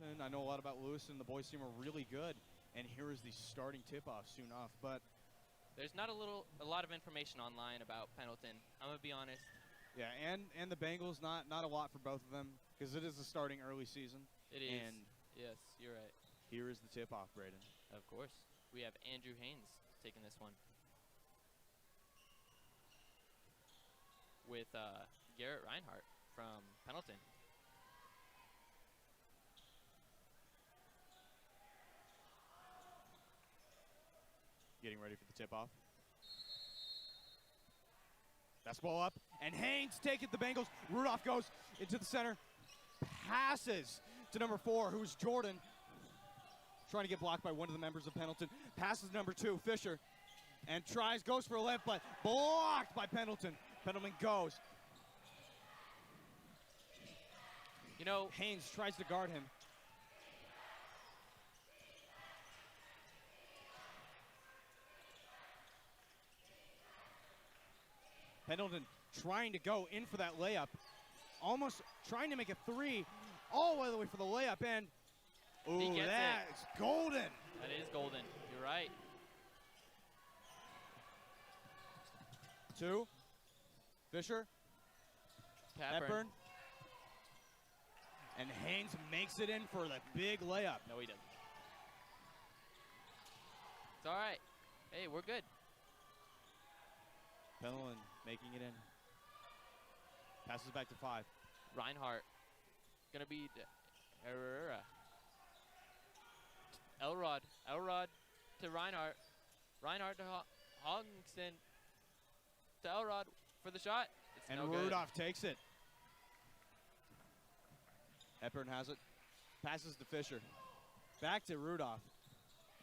Pendleton. I know a lot about Lewis, and the boys team are really good. And here is the starting tip-off soon off. But there's not a lot of information online about Pendleton. I'm gonna be honest. Yeah, and the Bengals, not a lot for both of them because it is the starting early season. It is. And yes, you're right. Here is the tip-off, Braden. Of course, we have Andrew Haynes taking this one with Garrett Reinhardt from Pendleton. Getting ready for the tip-off. Basketball up, and Haynes take it, the Bengals. Rudolph goes into the center, passes to number 4, who's Jordan. Trying to get blocked by one of the members of Pendleton. Passes number 2, Fisher, and goes for a layup, but blocked by Pendleton. Pendleton goes. You know, Haynes tries to guard him. Pendleton trying to go in for that layup. Almost trying to make a 3 all the way for the layup. And, ooh, that's golden. That is golden. You're right. 2. Fisher. Hepburn. And Haynes makes it in for the big layup. No, he doesn't. It's all right. Hey, we're good. Pendleton making it in. Passes back to 5. Reinhardt. Gonna be Herrera. Elrod. Elrod to Reinhardt. Reinhardt to Hodgson. To Elrod for the shot. It's and no Rudolph good. Takes it. Hepburn has it. Passes to Fisher. Back to Rudolph.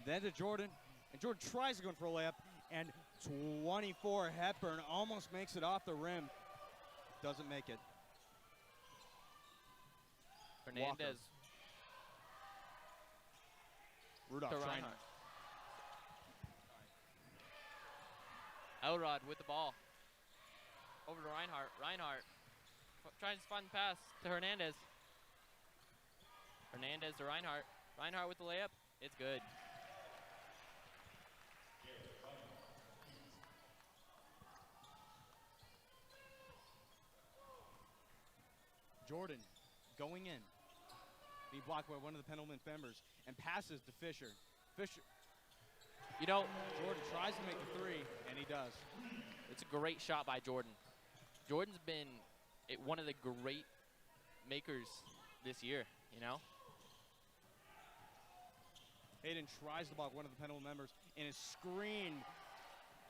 Then to Jordan. And Jordan tries to go in for a layup. And 24, Hepburn almost makes it off the rim. Doesn't make it. Hernandez. Walker. Rudolph trying to. Elrod with the ball. Over to Reinhardt. Reinhardt tries to find the pass to Hernandez. Hernandez to Reinhardt. Reinhardt with the layup. It's good. Jordan going in. Being blocked by one of the Pendleton members and passes to Fisher. Fisher. You know, Jordan tries to make the 3, and he does. It's a great shot by Jordan. Jordan's been one of the great makers this year, you know? Hayden tries to block one of the Pendleton members and is screened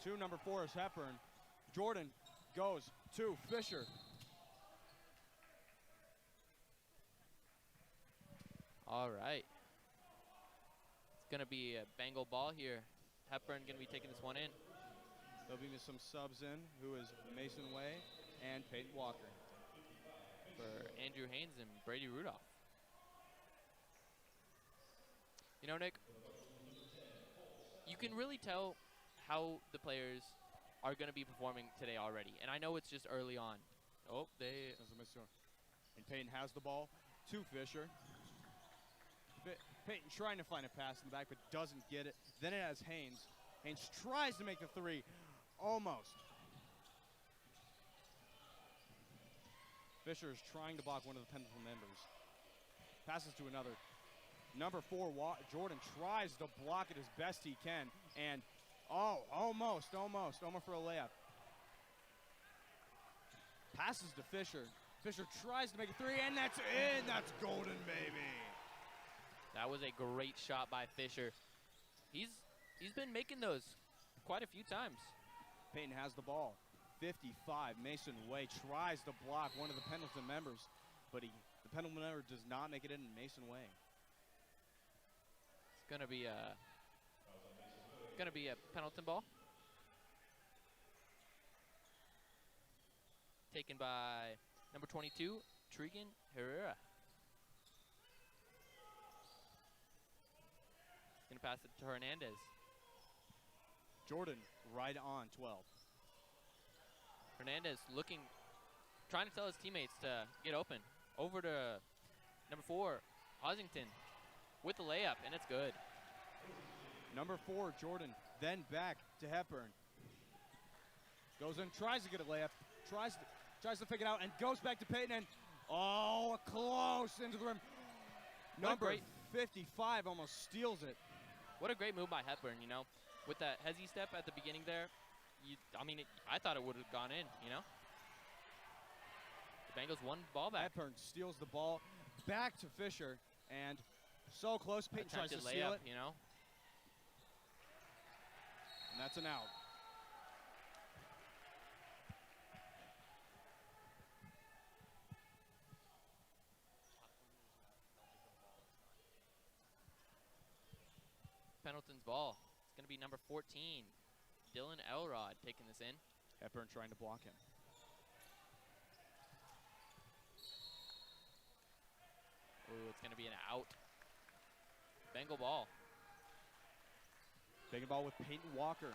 to number 4 is Hepburn. Jordan goes to Fisher. All right. It's going to be a Bengal ball here. Hepburn going to be taking this one in. There'll be some subs in, who is Mason Way and Peyton Walker. For Andrew Haynes and Brady Rudolph. You know, Nick, you can really tell how the players are going to be performing today already. And I know it's just early on. Oh, they... And Peyton has the ball to Fisher. Peyton trying to find a pass in the back, but doesn't get it. Then it has Haynes. Haynes tries to make the 3. Almost. Fisher is trying to block one of the Pendleton members. Passes to another. Number 4, Jordan tries to block it as best he can. And, almost for a layup. Passes to Fisher. Fisher tries to make a 3, and that's in. That's golden, baby. That was a great shot by Fisher. He's been making those quite a few times. Peyton has the ball. 55, Mason Way tries to block one of the Pendleton members, but the Pendleton member does not make it in Mason Way. It's gonna be a Pendleton ball. Taken by number 22, Trigan Herrera. Gonna pass it to Hernandez. Jordan right on 12. Hernandez trying to tell his teammates to get open. Over to number 4, Hosington with the layup, and it's good. Number 4, Jordan, then back to Hepburn. Goes in, tries to get a layup, tries to pick it out, and goes back to Peyton, and close into the rim. Number 55 almost steals it. What a great move by Hepburn, you know. With that hezzy step at the beginning there, I thought it would have gone in, you know. The Bengals won ball back. Hepburn steals the ball back to Fisher, and so close. Peyton tries to steal it, you know. And that's an out. Pendleton's ball. It's going to be number 14, Dylan Elrod, taking this in. Hepburn trying to block him. Ooh, it's going to be an out. Bengal ball. Bengal ball with Peyton Walker.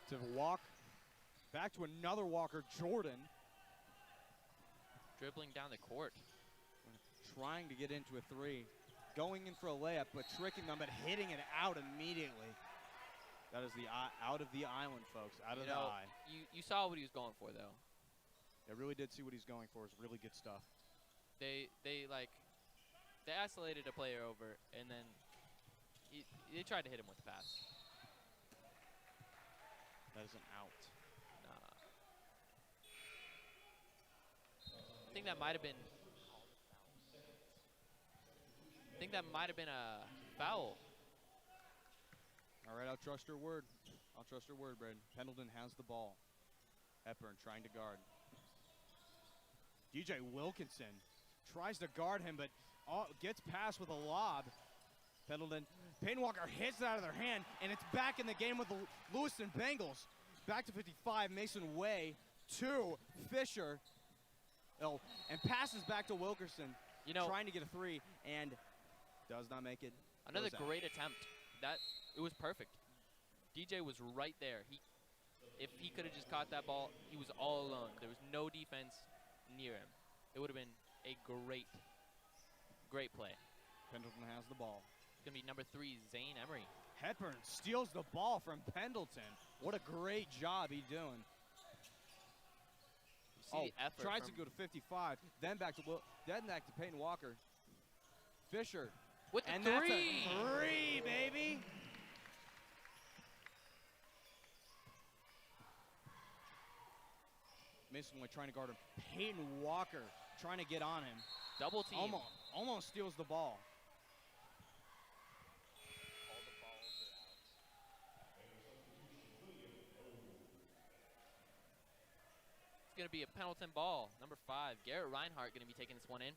To walk back to another Walker, Jordan. Dribbling down the court. Trying to get into a 3. Going in for a layup, but tricking them, but hitting it out immediately. That is the out of the island, folks. Out of the eye. You saw what he was going for, though. I really did see what he's going for. It's really good stuff. They isolated a player over, and then they tried to hit him with the pass. That is an out. Nah. I think that might have been. I think that might have been a foul. All right, I'll trust your word. I'll trust your word, Braden. Pendleton has the ball. Hepburn trying to guard. DJ Wilkinson tries to guard him, but gets past with a lob. Pendleton. Payne Walker hits it out of their hand, and it's back in the game with the Lewiston Bengals. Back to 55, Mason Way to Fisher. And passes back to Wilkerson. You know, trying to get a 3, and does not make it. Another great attempt. It was perfect. DJ was right there. If he could have just caught that ball, he was all alone. There was no defense near him. It would have been a great play. Pendleton has the ball. It's going to be number 3, Zane Emery. Hepburn steals the ball from Pendleton. What a great job he's doing. You see the effort. Tries to go to 55, then back to Peyton Walker. Fisher. With the 3! That's a 3, baby! Mason Way trying to guard him. Peyton Walker trying to get on him. Double team. Almost steals the ball. It's going to be a Pendleton ball. Number 5, Garrett Reinhardt going to be taking this one in.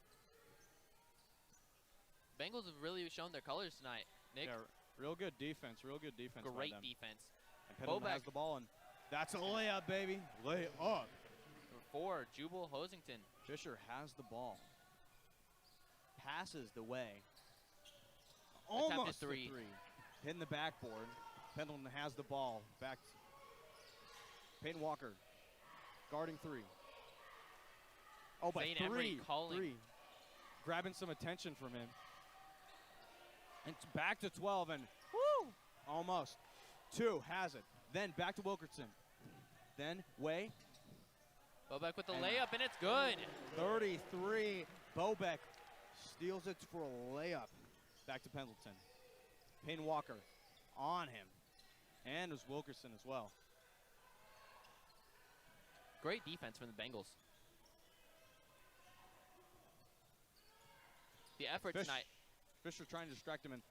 Bengals have really shown their colors tonight, Nick. Yeah, real good defense. Real good defense. Great defense. And Pendleton has the ball, and that's a layup, baby. Lay up. Number 4, Jubal Hosington. Fisher has the ball. Passes the way. Almost 3. Hitting the backboard. Pendleton has the ball. Back. Peyton Walker. Guarding 3. Oh, by Zane Emery calling. 3. Grabbing some attention from him. And it's back to 12, and woo! Almost. 2 has it. Then back to Wilkerson. Then Way. Bobeck with the layup, and it's good. 33. Bobeck steals it for a layup. Back to Pendleton. Payne Walker on him. And it was Wilkerson as well. Great defense from the Bengals. The effort tonight. Fisher trying to distract him. And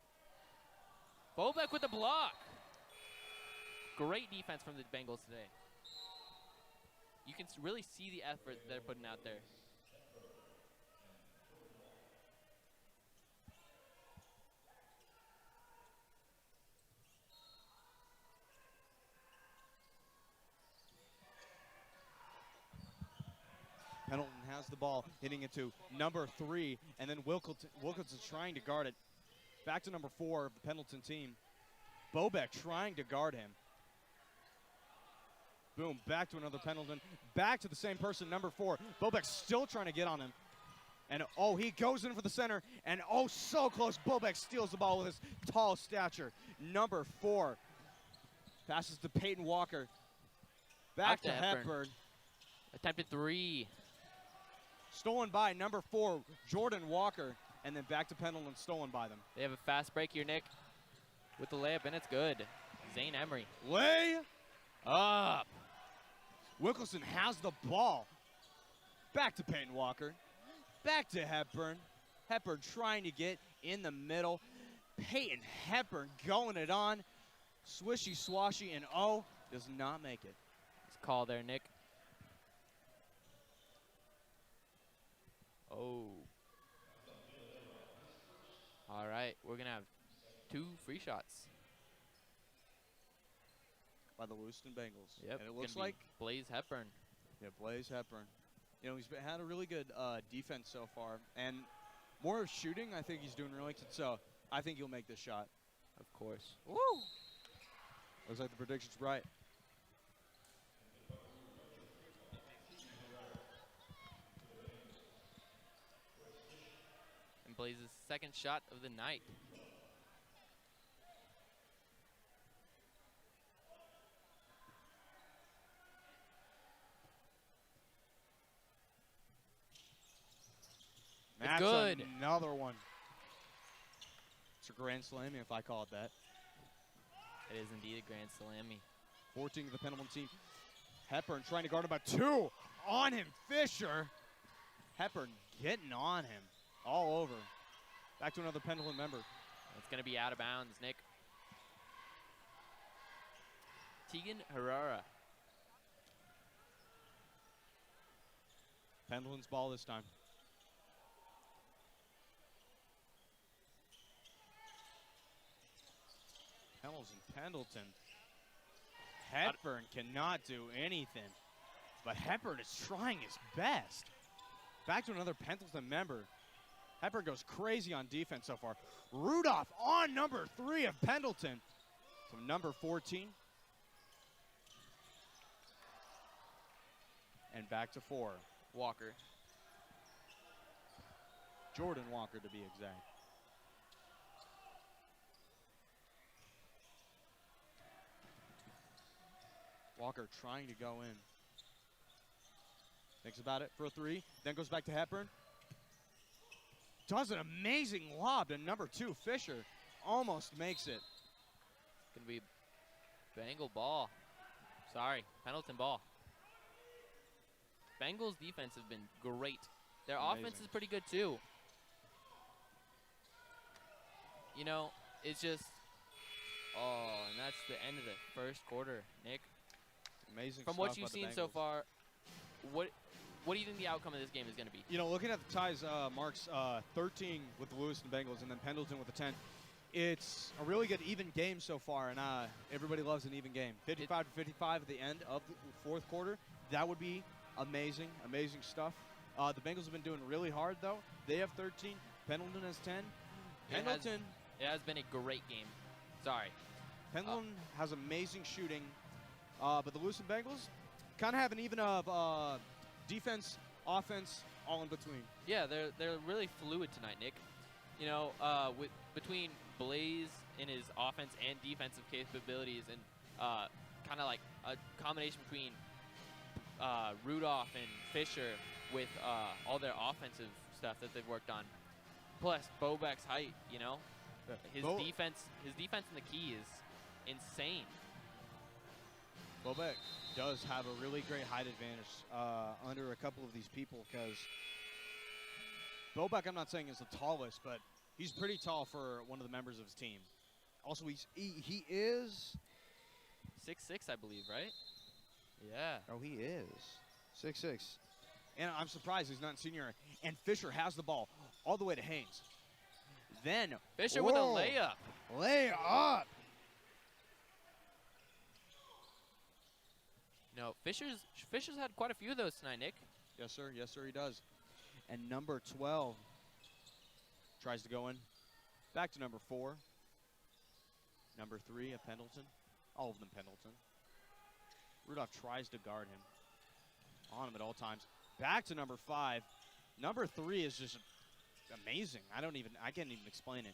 Bobeck with the block. Great defense from the Bengals today. You can really see the effort they're putting out there. Pendleton has the ball, hitting it to number 3, and then Wilkinson's trying to guard it. Back to number 4 of the Pendleton team. Bobeck trying to guard him. Boom, back to another Pendleton. Back to the same person, number 4. Bobeck still trying to get on him. And, oh, he goes in for the center. And, oh, so close. Bobek steals the ball with his tall stature. Number 4 passes to Peyton Walker. Back to Hepburn. Attempted 3. Stolen by number 4, Jordan Walker. And then back to Pendleton, stolen by them. They have a fast break here, Nick, with the layup, and it's good. Zane Emery. Lay up. Wilkelson has the ball. Back to Peyton Walker. Back to Hepburn. Hepburn trying to get in the middle. Peyton Hepburn going it on. Swishy swashy, and oh, does not make it. It's a call there, Nick. Oh. All right, we're going to have 2 free shots. By the Lewiston Bengals. Yep. And it looks like Blaze Hepburn. Yeah, Blaze Hepburn. You know, had a really good defense so far. And more shooting, I think he's doing really good. So I think he'll make this shot. Of course. Woo! Looks like the prediction's right. And Blaze's second shot of the night. That's good. Another one. It's a grand slammy if I call it that. It is indeed a grand slammy. 14 of the Pendleton team. Hepburn trying to guard him by 2. On him, Fisher. Hepburn getting on him. All over. Back to another Pendleton member. It's going to be out of bounds, Nick. Tegan Herrera. Pendleton's ball this time. Pendleton. Hepburn cannot do anything. But Hepburn is trying his best. Back to another Pendleton member. Hepburn goes crazy on defense so far. Rudolph on number 3 of Pendleton. So number 14. And back to 4. Walker. Jordan Walker to be exact. Walker trying to go in. Thinks about it for a 3. Then goes back to Hepburn. Does an amazing lob to number 2, Fisher. Almost makes it. Going to be Bengal ball. Sorry, Pendleton ball. Bengals defense have been great. Their offense is pretty good too. You know, it's just, oh, and that's the end of the first quarter, Nick. Amazing From stuff what you've by the seen so Bengals. far, what do you think the outcome of this game is going to be? You know, looking at the ties, Mark's 13 with the Lewiston Bengals and then Pendleton with the 10. It's a really good even game so far, and everybody loves an even game. 55 to 55 at the end of the 4th quarter. That would be amazing, amazing stuff. The Bengals have been doing really hard, though. They have 13. Pendleton has 10. Pendleton. It has been a great game. Sorry. Pendleton has amazing shooting, but the Lewiston Bengals kind of have an even of defense, offense, all in between. Yeah, they're really fluid tonight, Nick. You know, between Blaze in his offense and defensive capabilities, and kind of like a combination between Rudolph and Fisher with all their offensive stuff that they've worked on, plus Bobek's height. You know, his defense in the key is insane. Bobek does have a really great height advantage under a couple of these people, because Bobek, I'm not saying is the tallest, but he's pretty tall for one of the members of his team. Also, he is 6'6", I believe, right? Yeah. Oh, he is 6'6". And I'm surprised he's not senior. And Fisher has the ball all the way to Haynes. Then Fisher with a layup. Layup. No, Fisher's had quite a few of those tonight, Nick. Yes, sir. Yes, sir, he does. And number 12 tries to go in. Back to number 4. Number 3 of Pendleton. All of them Pendleton. Rudolph tries to guard him. On him at all times. Back to number 5. Number 3 is just amazing. I can't even explain it.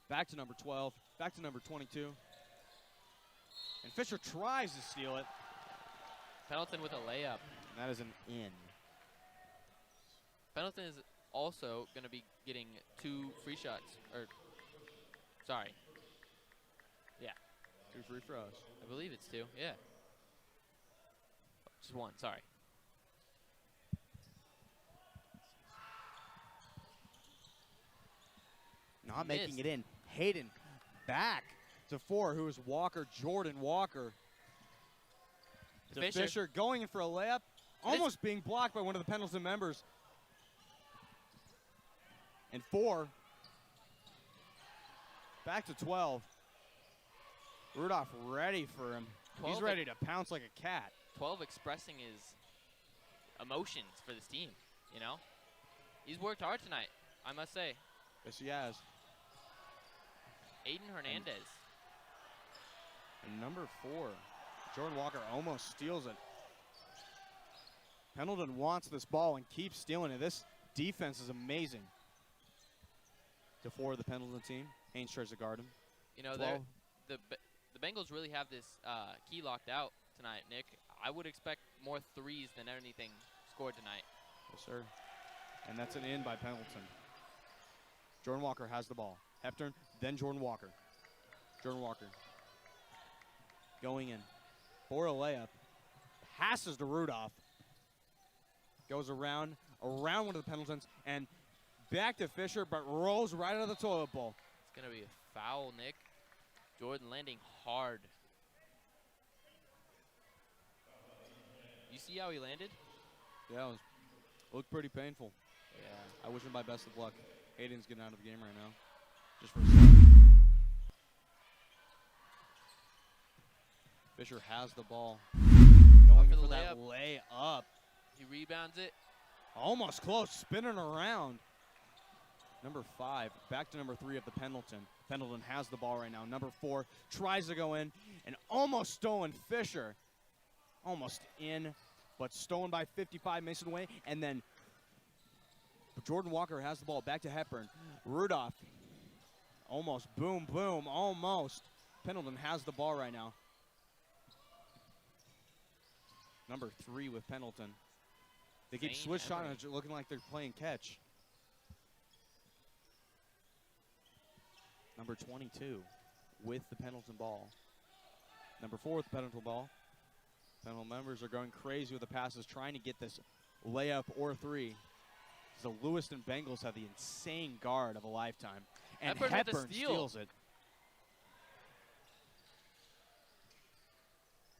Back to number 12, back to number 22. And Fisher tries to steal it. Pendleton with a layup. And that is an in. Pendleton is also going to be getting 2 free shots. Sorry. Yeah. 2 free throws. I believe it's 2, yeah. Just 1, sorry. Not making it in. Hayden back to 4, who is Walker, Jordan Walker. To Fisher going in for a layup, almost being blocked by one of the Pendleton members. And 4, back to 12. Rudolph ready for him. He's ready to pounce like a cat. 12 expressing his emotions for this team, you know? He's worked hard tonight, I must say. Yes, he has. Aiden Hernandez. And number 4, Jordan Walker almost steals it. Pendleton wants this ball and keeps stealing it. This defense is amazing. To 4 of the Pendleton team. Haynes tries to guard him. You know, the Bengals really have this key locked out tonight, Nick. I would expect more 3s than anything scored tonight. Yes, sir. And that's an in by Pendleton. Jordan Walker has the ball. Hepburn, then Jordan Walker. Jordan Walker going in for a layup. Passes to Rudolph. Goes around one of the Pendletons, and back to Fisher, but rolls right out of the toilet bowl. It's going to be a foul, Nick. Jordan landing hard. You see how he landed? Yeah, it looked pretty painful. Yeah. I wish him my best of luck. Hayden's getting out of the game right now. Just for a second. Fisher has the ball. Going for that layup. He rebounds it. Almost close, spinning around. Number 5, back to number 3 of the Pendleton. Pendleton has the ball right now. Number 4 tries to go in and almost stolen. Fisher almost in, but stolen by 55, Mason Way. And then Jordan Walker has the ball back to Hepburn. Rudolph almost, boom, boom, almost. Pendleton has the ball right now. Number 3 with Pendleton. They keep switch shotting, looking like they're playing catch. Number 22 with the Pendleton ball. Number 4 with the Pendleton ball. Pendleton members are going crazy with the passes, trying to get this layup or 3. The Lewiston Bengals have the insane guard of a lifetime. And Hepburn steals it.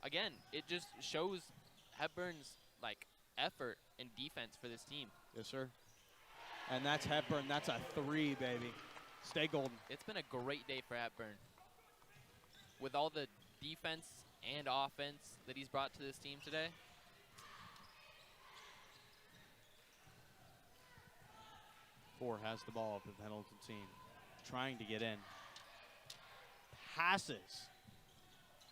Again, it just shows Hepburn's effort and defense for this team. Yes, sir. And that's Hepburn. That's a 3, baby. Stay golden. It's been a great day for Hepburn. With all the defense and offense that he's brought to this team today. Four has the ball for the Pendleton team. Trying to get in. Passes.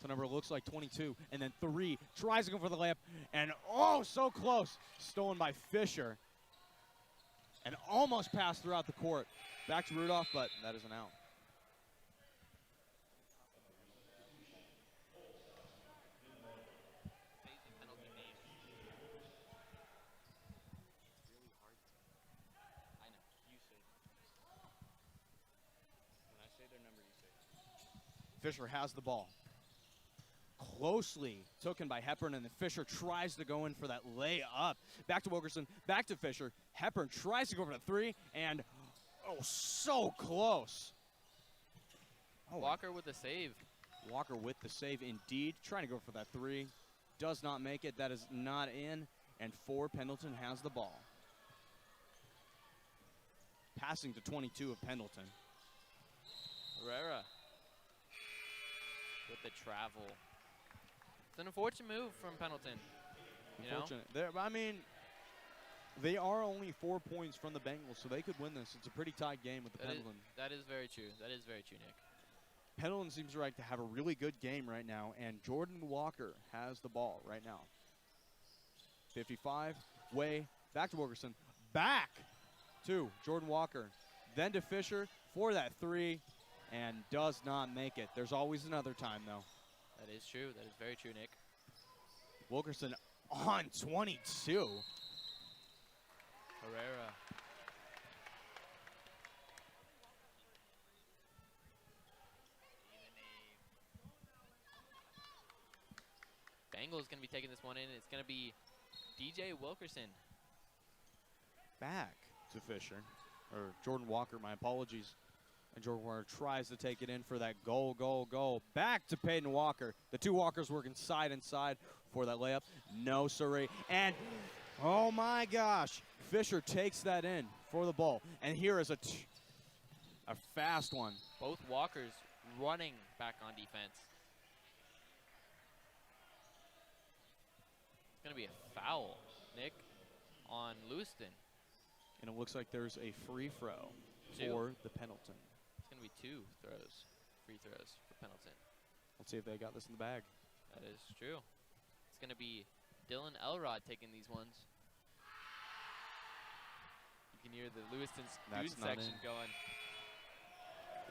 So number looks like 22. And then 3. Tries to go for the layup. And oh, so close. Stolen by Fisher. And almost passed throughout the court. Back to Rudolph, but that is an out. Fisher has the ball. Closely taken by Hepburn, and then Fisher tries to go in for that layup. Back to Wilkerson, back to Fisher. Hepburn tries to go for the 3, and oh, so close. Oh. Walker with the save. Walker with the save, indeed. Trying to go for that 3. Does not make it. That is not in. And 4, Pendleton has the ball. Passing to 22 of Pendleton. Herrera with the travel. It's an unfortunate move from Pendleton. Unfortunate. I mean, they are only 4 points from the Bengals, so they could win this. It's a pretty tight game with the Pendleton. That is very true. That is very true, Nick. Pendleton seems like to have a really good game right now, and Jordan Walker has the ball right now. 55, Way, back to Wilkerson, back to Jordan Walker, then to Fisher for that 3, and does not make it. There's always another time, though. That is true. That is very true, Nick. Wilkerson on 22. Herrera. Bengals going to be taking this one in. It's going to be DJ Wilkerson. Back to Fisher, or Jordan Walker, my apologies. And Jordan Walker tries to take it in for that goal, goal, goal. Back to Peyton Walker. The two Walkers working side and side for that layup. No siree. And, oh my gosh, Fisher takes that in for the ball. And here is a fast one. Both Walkers running back on defense. It's going to be a foul, Nick, on Lewiston. And it looks like there's a free throw for the Pendleton. It's going to be 2 free throws for Pendleton. Let's see if they got this in the bag. That is true. It's going to be Dylan Elrod taking these ones. You can hear the Lewiston student section going.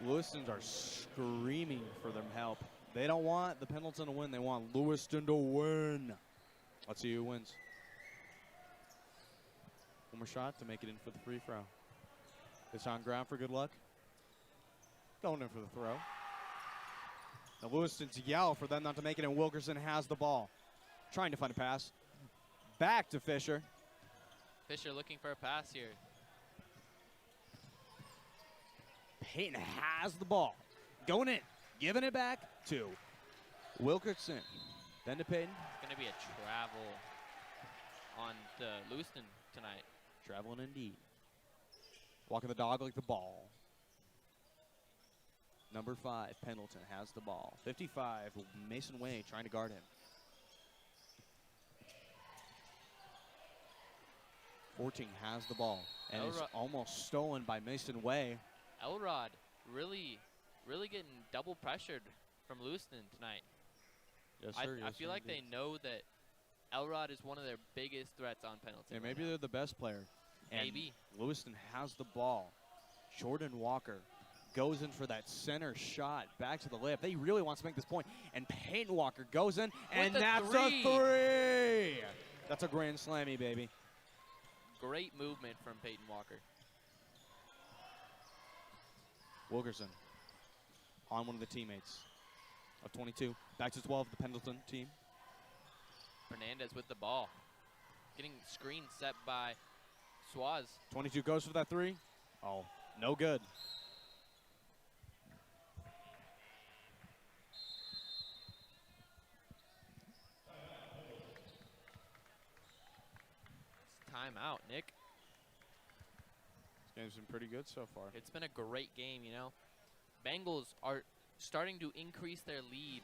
Lewistons are screaming for their help. They don't want the Pendleton to win. They want Lewiston to win. Let's see who wins. One more shot to make it in for the free throw. It's on ground for good luck. Going in for the throw. The Lewistons yell for them not to make it, and Wilkerson has the ball. Trying to find a pass. Back to Fisher. Fisher looking for a pass here. Peyton has the ball. Going in. Giving it back to Wilkerson. Then to Peyton. It's going to be a travel on the Lewiston tonight. Traveling indeed. Walking the dog like the ball. Number 5, Pendleton has the ball. 55, Mason Way trying to guard him. 14 has the ball and is almost stolen by Mason Way. Elrod really getting double pressured from Lewiston tonight. Yes, sir. I feel like they know that Elrod is one of their biggest threats on Pendleton. Yeah, maybe they're the best player. And maybe. Lewiston has the ball. Jordan Walker goes in for that center shot. Back to the layup. They really want to make this point. And Peyton Walker goes in, and that's a 3. That's a grand slammy, baby. Great movement from Peyton Walker. Wilkerson on one of the teammates of 22. Back to 12, the Pendleton team. Fernandez with the ball. Getting screen set by Swaz. 22 goes for that 3. Oh, no good. It's timeout, Nick. This game's been pretty good so far. It's been a great game, you know. Bengals are starting to increase their lead.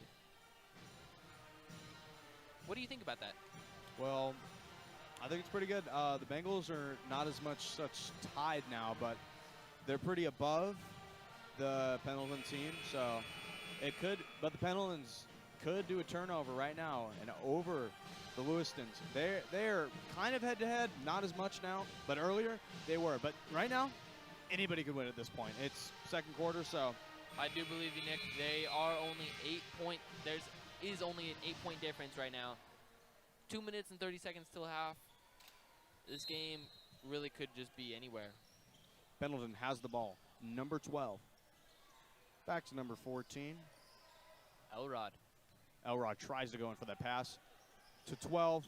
What do you think about that? Well, I think it's pretty good. The Bengals are not as much such tied now, but they're pretty above the Pendleton team. So it could, but the Pendletons could do a turnover right now and over the Lewistons. They're kind of head-to-head, not as much now, but earlier they were. But right now, anybody could win at this point. It's second quarter, so. I do believe you, Nick. They are only 8-point. Is only an 8-point difference right now. 2 minutes and 30 seconds till half. This game really could just be anywhere. Pendleton has the ball. Number 12. Back to number 14. Elrod. Elrod tries to go in for that pass to 12.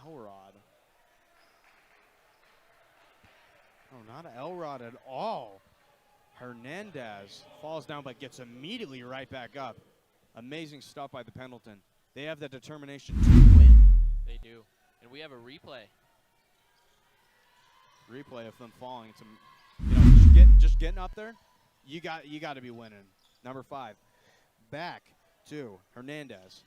Elrod. Oh, not Elrod at all. Hernandez falls down but gets immediately right back up. Amazing stuff by the Pendleton. They have that determination to win. They do. And we have a replay. Replay of them falling. It's you know, just getting up there. You got to be winning. Number 5. Back to Hernandez.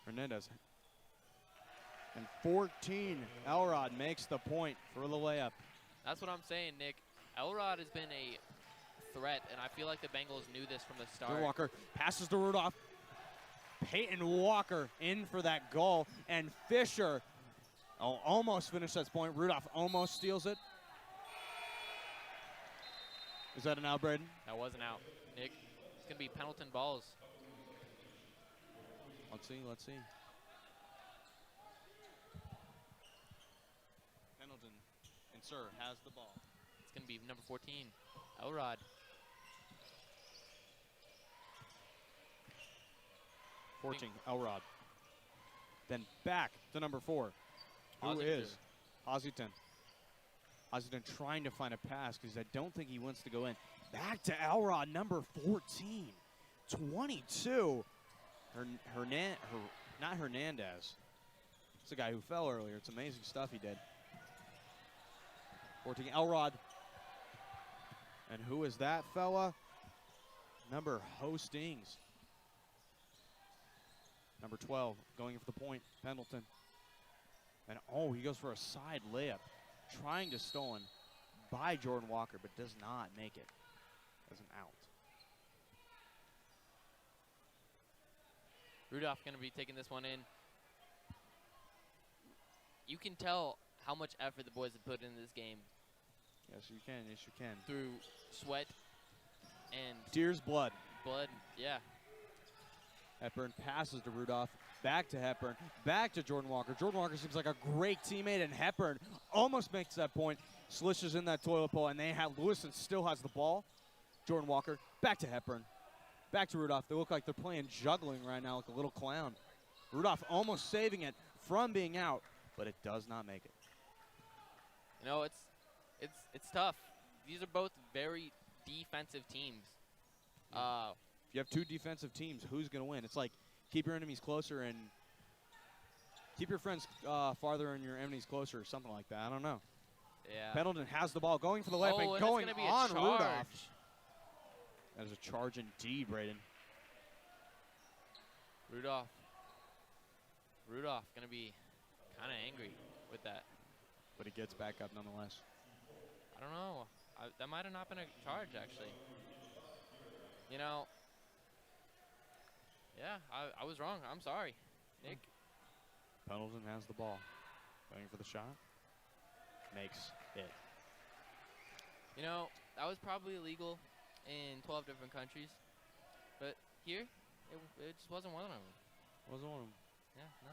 Hernandez. And 14, Elrod makes the point for the layup. That's what I'm saying, Nick. Elrod has been a threat, and I feel like the Bengals knew this from the start. Jordan Walker passes to Rudolph. Peyton Walker in for that goal, and Fisher almost finished that point. Rudolph almost steals it. Is that an out, Braden? That wasn't out, Nick. It's going to be Pendleton balls. Let's see. Pendleton and Sir has the ball. It's going to be number 14, Elrod. 14, Elrod. Then back to number 4, who Ossington. is Ossington. Ossington trying to find a pass because I don't think he wants to go in. Back to Elrod, number 14. 22. Not Hernandez. It's the guy who fell earlier. It's amazing stuff he did. 14, Elrod. And who is that fella? Number Hostings. Number 12, going for the point, Pendleton. And oh, he goes for a side layup. Trying to stolen by Jordan Walker, but does not make it as an out. Rudolph going to be taking this one in. You can tell how much effort the boys have put into this game. Yes, you can. Yes, you can. Through sweat and Tears, blood. blood. Yeah. Hepburn passes to Rudolph. Back to Hepburn. Back to Jordan Walker. Jordan Walker seems like a great teammate, and Hepburn almost makes that point. Slishes in that toilet bowl, and they have Lewiston still has the ball. Jordan Walker back to Hepburn. Back to Rudolph. They look like they're playing juggling right now like a little clown. Rudolph almost saving it from being out, but it does not make it. You know, it's tough. These are both very defensive teams. If you have two defensive teams, who's going to win? It's like keep your enemies closer and keep your friends farther and your enemies closer or something like that. I don't know. Yeah. Pendleton has the ball, going for the layup and it's going gonna be on a Rudolph. charge. That is a charge indeed, Braden. Rudolph going to be kind of angry with that. But he gets back up nonetheless. I don't know. That might have not been a charge, actually. You know, yeah, I was wrong. I'm sorry, Nick. Pendleton has the ball. Going for the shot. Makes it. You know, that was probably illegal in 12 different countries. But here, it just wasn't one of them. Wasn't one of them. Yeah, no.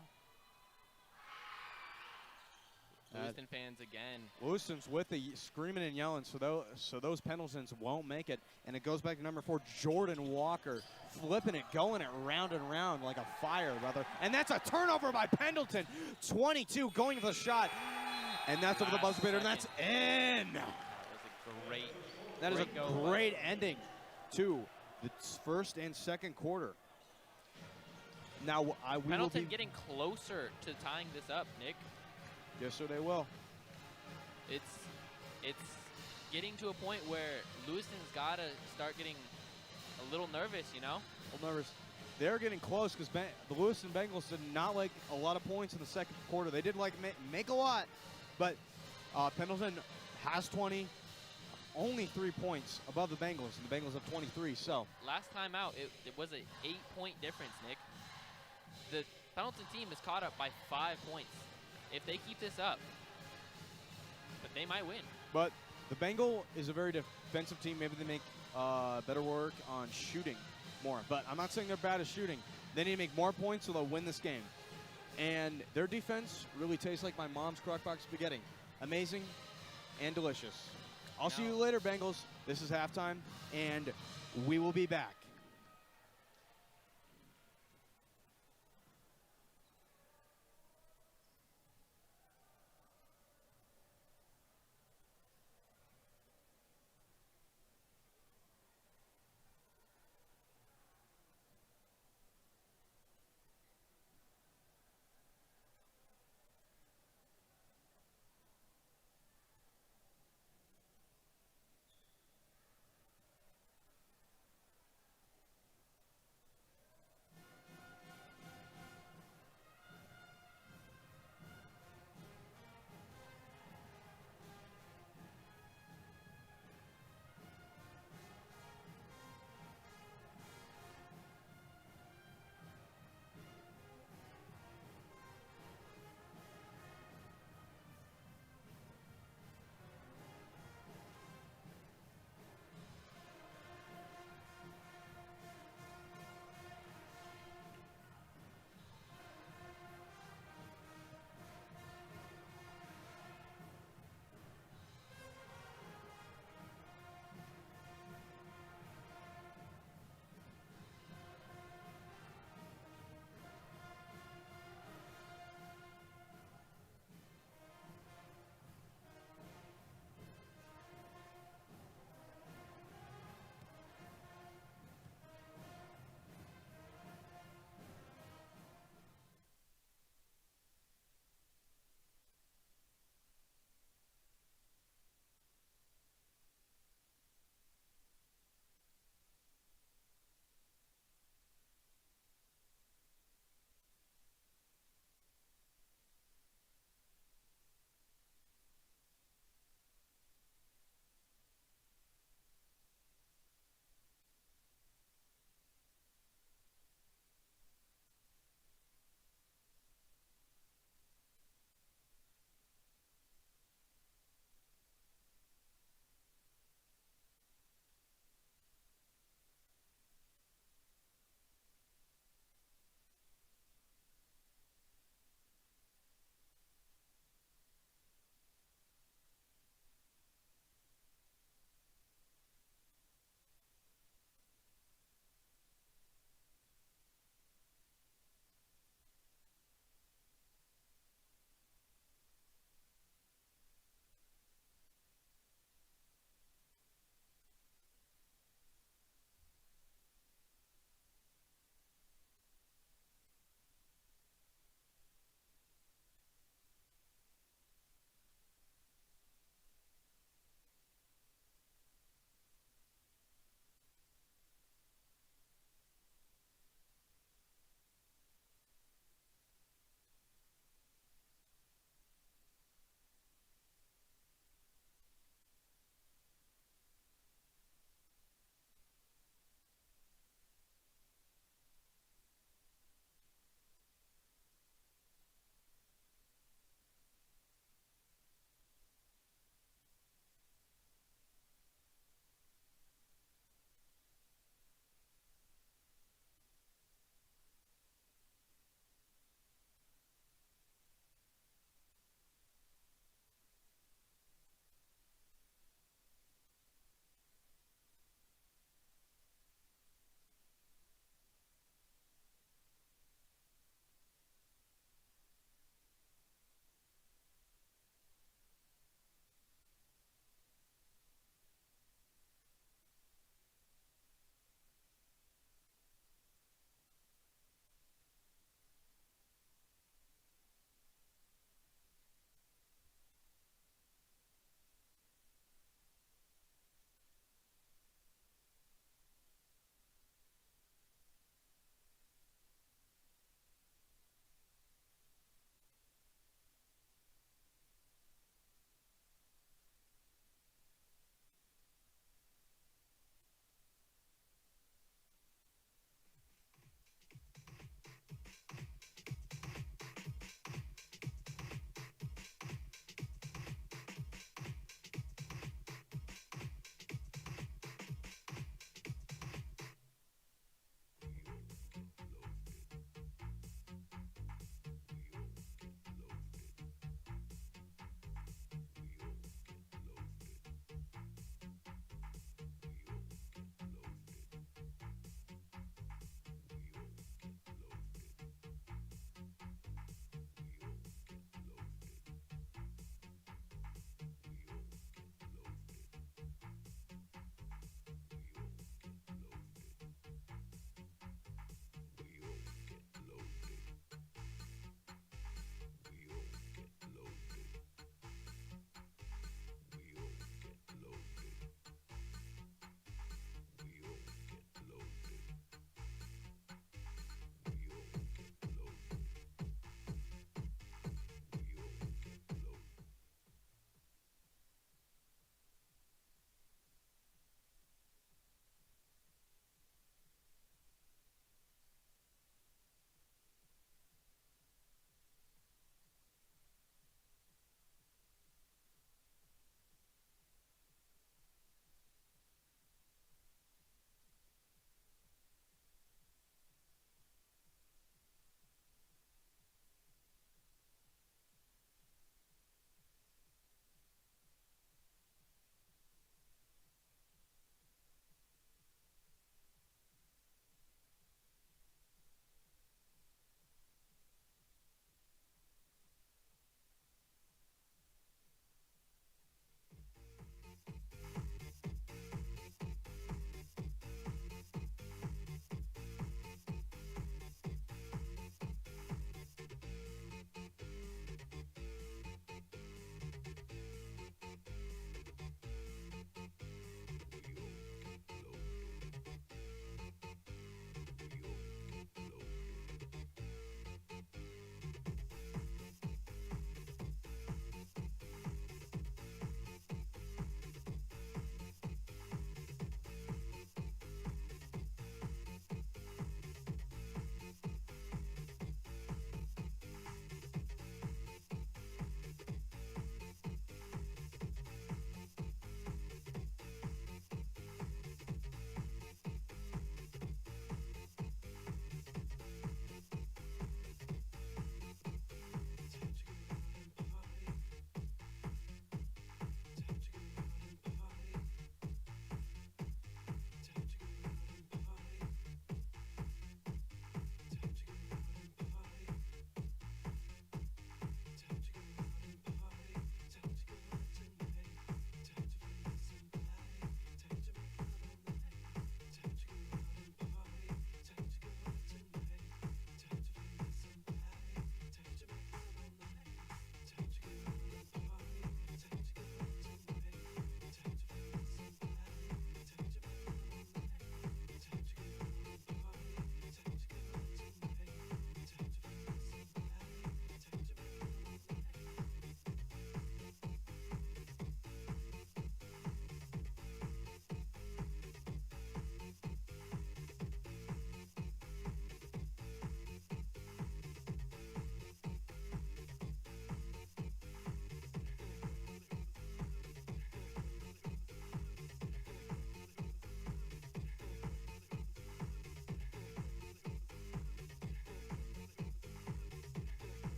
Lewiston fans again. Lewiston's with the screaming and yelling, so those Pendletons won't make it. And it goes back to number 4, Jordan Walker, flipping it, going it round and round like a fire, brother. And that's a turnover by Pendleton. 22 going for the shot. And that's over the buzzer beater, and that's in. That is a great ending to the first and second quarter. Now, we will be Pendleton getting closer to tying this up, Nick. Yes, sir, they will. It's getting to a point where Lewiston's got to start getting a little nervous, you know? A little nervous. They're getting close because the Lewiston Bengals did not like a lot of points in the second quarter. They did like make a lot, but Pendleton has 20, only 3 points above the Bengals, and the Bengals have 23. So last time out, it was an 8-point difference, Nick. The Pendleton team is caught up by 5 points. If they keep this up, but they might win. But the Bengal is a very defensive team. Maybe they make better work on shooting more. But I'm not saying they're bad at shooting. They need to make more points so they'll win this game. And their defense really tastes like my mom's crockpot spaghetti. Amazing and delicious. I'll see you later, Bengals. This is halftime, and we will be back.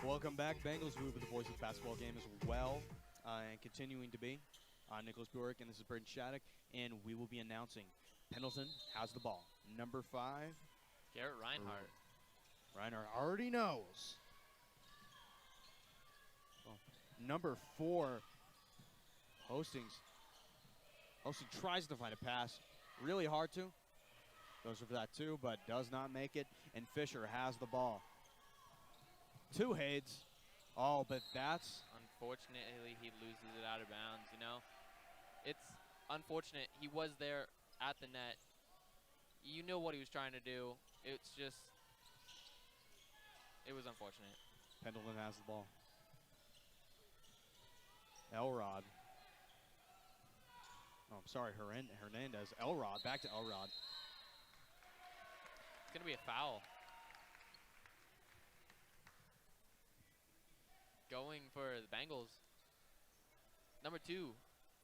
Welcome back, Bengals. We were the voice of the basketball game as well, and continuing to be. I'm Nicholas Buick, and this is Braden Shattuck, and we will be announcing Pendleton has the ball. Number 5. Garrett Reinhardt. Reinhardt already knows. Oh. Number 4, Hosting tries to find a pass. Really hard to. Goes for that too, but does not make it. And Fisher has the ball. To Hades. Oh, but that's... Unfortunately, he loses it out of bounds, you know? It's unfortunate. He was there at the net. You knew what he was trying to do. It's just... It was unfortunate. Pendleton has the ball. Elrod. Oh, I'm sorry, Hernandez. Elrod, back to Elrod. It's going to be a foul. Going for the Bengals. Number 2,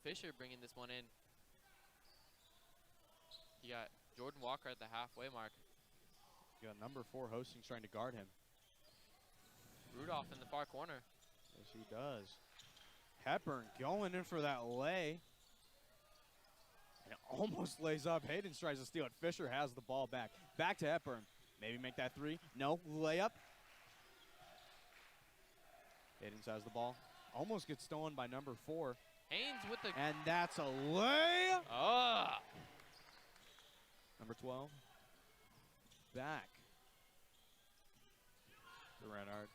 Fisher bringing this one in. You got Jordan Walker at the halfway mark. You got number 4, Hosting's trying to guard him. Rudolph in the far corner. Yes, he does. Hepburn going in for that lay. And it almost lays up. Hayden tries to steal it. Fisher has the ball back. Back to Hepburn. Maybe make that 3. No, layup. Hayden has the ball. Almost gets stolen by number 4. Haynes with the... And that's a layup. Ah! Number 12. Back to Reinhardt.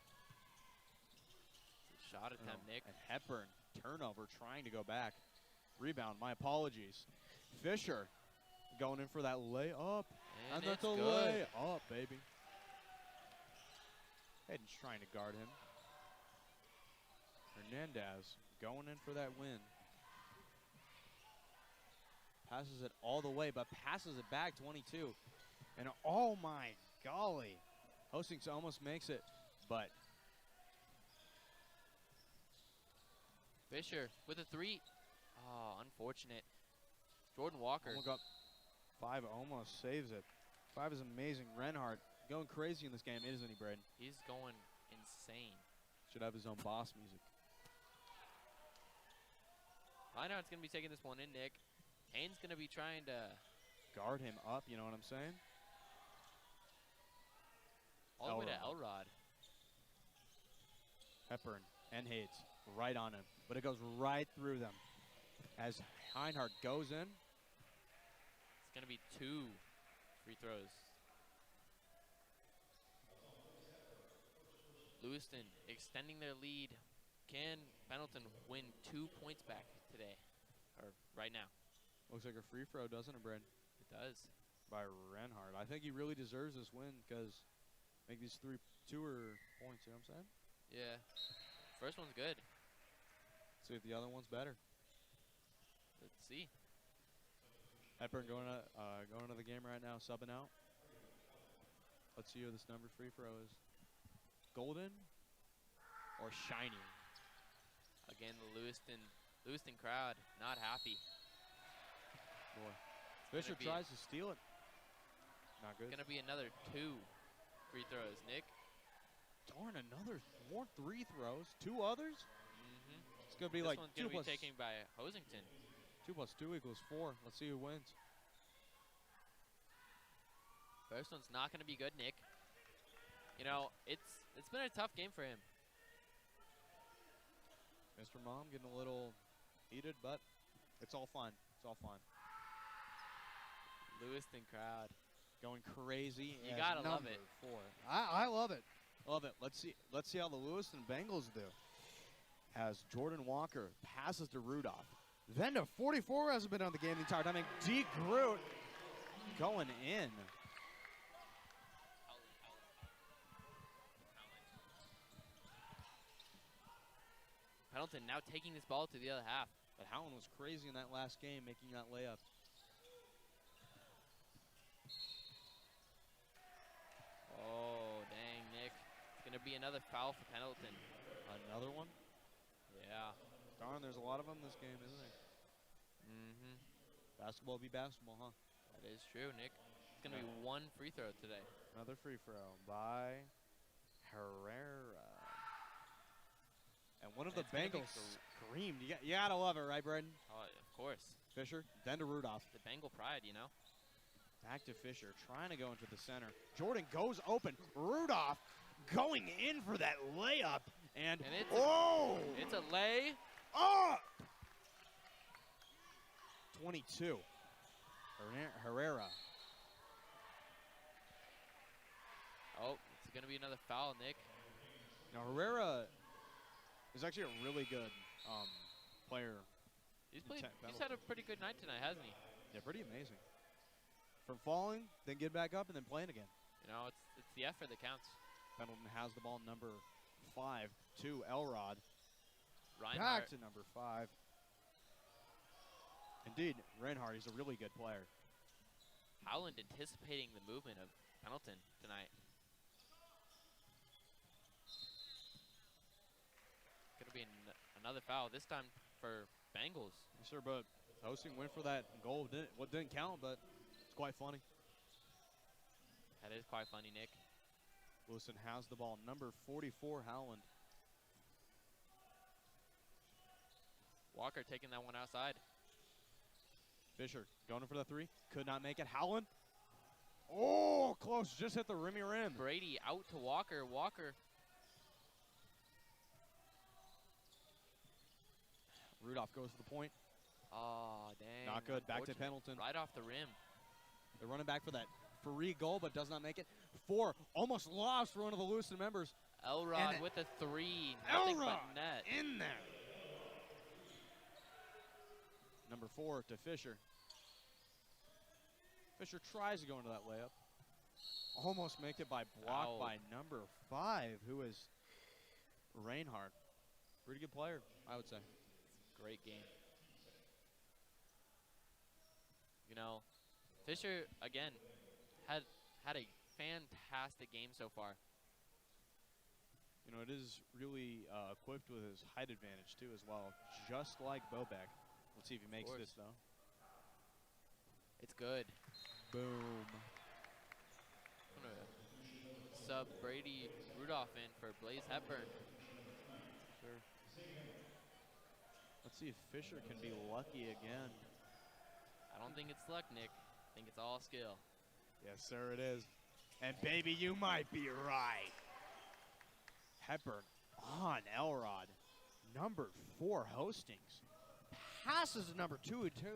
Shot attempt, Nick. And Hepburn, turnover, trying to go back. Rebound, my apologies. Fisher going in for that layup. And that's a good. layup, baby. Hayden's trying to guard him. Hernandez going in for that win. Passes it all the way, but passes it back 22. And oh my golly. Hostings almost makes it, but Fisher with a 3. Oh, unfortunate. Jordan Walker. almost got 5, almost saves it. 5 is amazing. Reinhardt going crazy in this game, isn't he, Braden? He's going insane. Should have his own boss music. Reinhardt's going to be taking this one in, Nick. Haynes going to be trying to Guard him up, you know what I'm saying? all the way to Elrod. Hepburn and Hades right on him, but it goes right through them. As Reinhardt goes in, It's going to be 2 free throws. Lewiston extending their lead. Can Pendleton win 2 points back today, or right now? looks like a free throw, doesn't it, Brent? It does. By Reinhardt. I think he really deserves this win because make these 2 points, you know what I'm saying? Yeah. First one's good. See if the other one's better. Let's see. Hepburn going to the game right now, subbing out. Let's see who this number free throw is. Golden or shiny? Again, the Lewiston crowd not happy. Boy. Fisher tries to steal it. Not good. Gonna be another 2 free throws, Nick. Darn, more 3 throws. 2 others? It's gonna be This like one's 2 gonna plus be taken by Hosington. 2 plus 2 equals 4. Let's see who wins. First one's not gonna be good, Nick. You know, it's been a tough game for him. Mr. Mom getting a little heated, but it's all fine. It's all fine. Lewiston crowd. Going crazy. You as gotta love number it. 4. I love it. Love it. Let's see how the Lewiston Bengals do. As Jordan Walker passes to Rudolph. Then to 44 hasn't been on the game the entire time. And D. Groot going in. Pendleton now taking this ball to the other half. But Howland was crazy in that last game, making that layup. Oh, dang, Nick. It's going to be another foul for Pendleton. Another one? Yeah. Darn, there's a lot of them in this game, isn't there? Mm-hmm. Basketball be basketball, huh? That is true, Nick. It's going to be 1 free throw today. Another free throw by Herrera. And one of the It's gonna be Bengals screamed. You gotta love it, right, Braden? Oh, of course. Fisher, then to Rudolph. The Bengal pride, you know. Back to Fisher, trying to go into the center. Jordan goes open. Rudolph going in for that layup. And it's it's a lay. up! 22. Herrera. Oh, it's going to be another foul, Nick. Now, Herrera is actually a really good player. He's had a pretty good night tonight, hasn't he? Yeah, pretty amazing. From falling, then get back up, and then playing again. You know, it's the effort that counts. Pendleton has the ball, number 5 to Elrod. Reinhardt. Back to number 5. Indeed, Reinhardt, he's a really good player. Howland anticipating the movement of Pendleton tonight. Going to be another foul, this time for Bengals. Yes, sir, but hosting went for that goal. Didn't count, but it's quite funny. That is quite funny, Nick. Wilson has the ball, number 44, Howland. Walker taking that one outside. Fisher going in for the 3. Could not make it. Howland. Oh, close. Just hit the rimmy rim. Brady out to Walker. Walker. Rudolph goes to the point. Oh, dang. Not good. Back to Pendleton. Right off the rim. They're running back for that free goal, but does not make it. 4 almost lost for one of the Lewiston members. Elrod with a 3. Nothing but net. In there. Number 4 to Fisher. Fisher tries to go into that layup. Almost make it by block by number 5, who is Reinhardt. Pretty good player, I would say. Great game. You know, Fisher, again, had a fantastic game so far. You know, it is really equipped with his height advantage, too, as well, just like Bobek. Let's see if he makes this, though. It's good. Boom. I'm going to sub Brady Rudolph in for Blaze Hepburn. Sure. Let's see if Fisher can be lucky again. I don't think it's luck, Nick. I think it's all skill. Yes, sir, it is. And, baby, you might be right. Hepburn on Elrod. Number 4 hostings. Passes to number 2 and 2.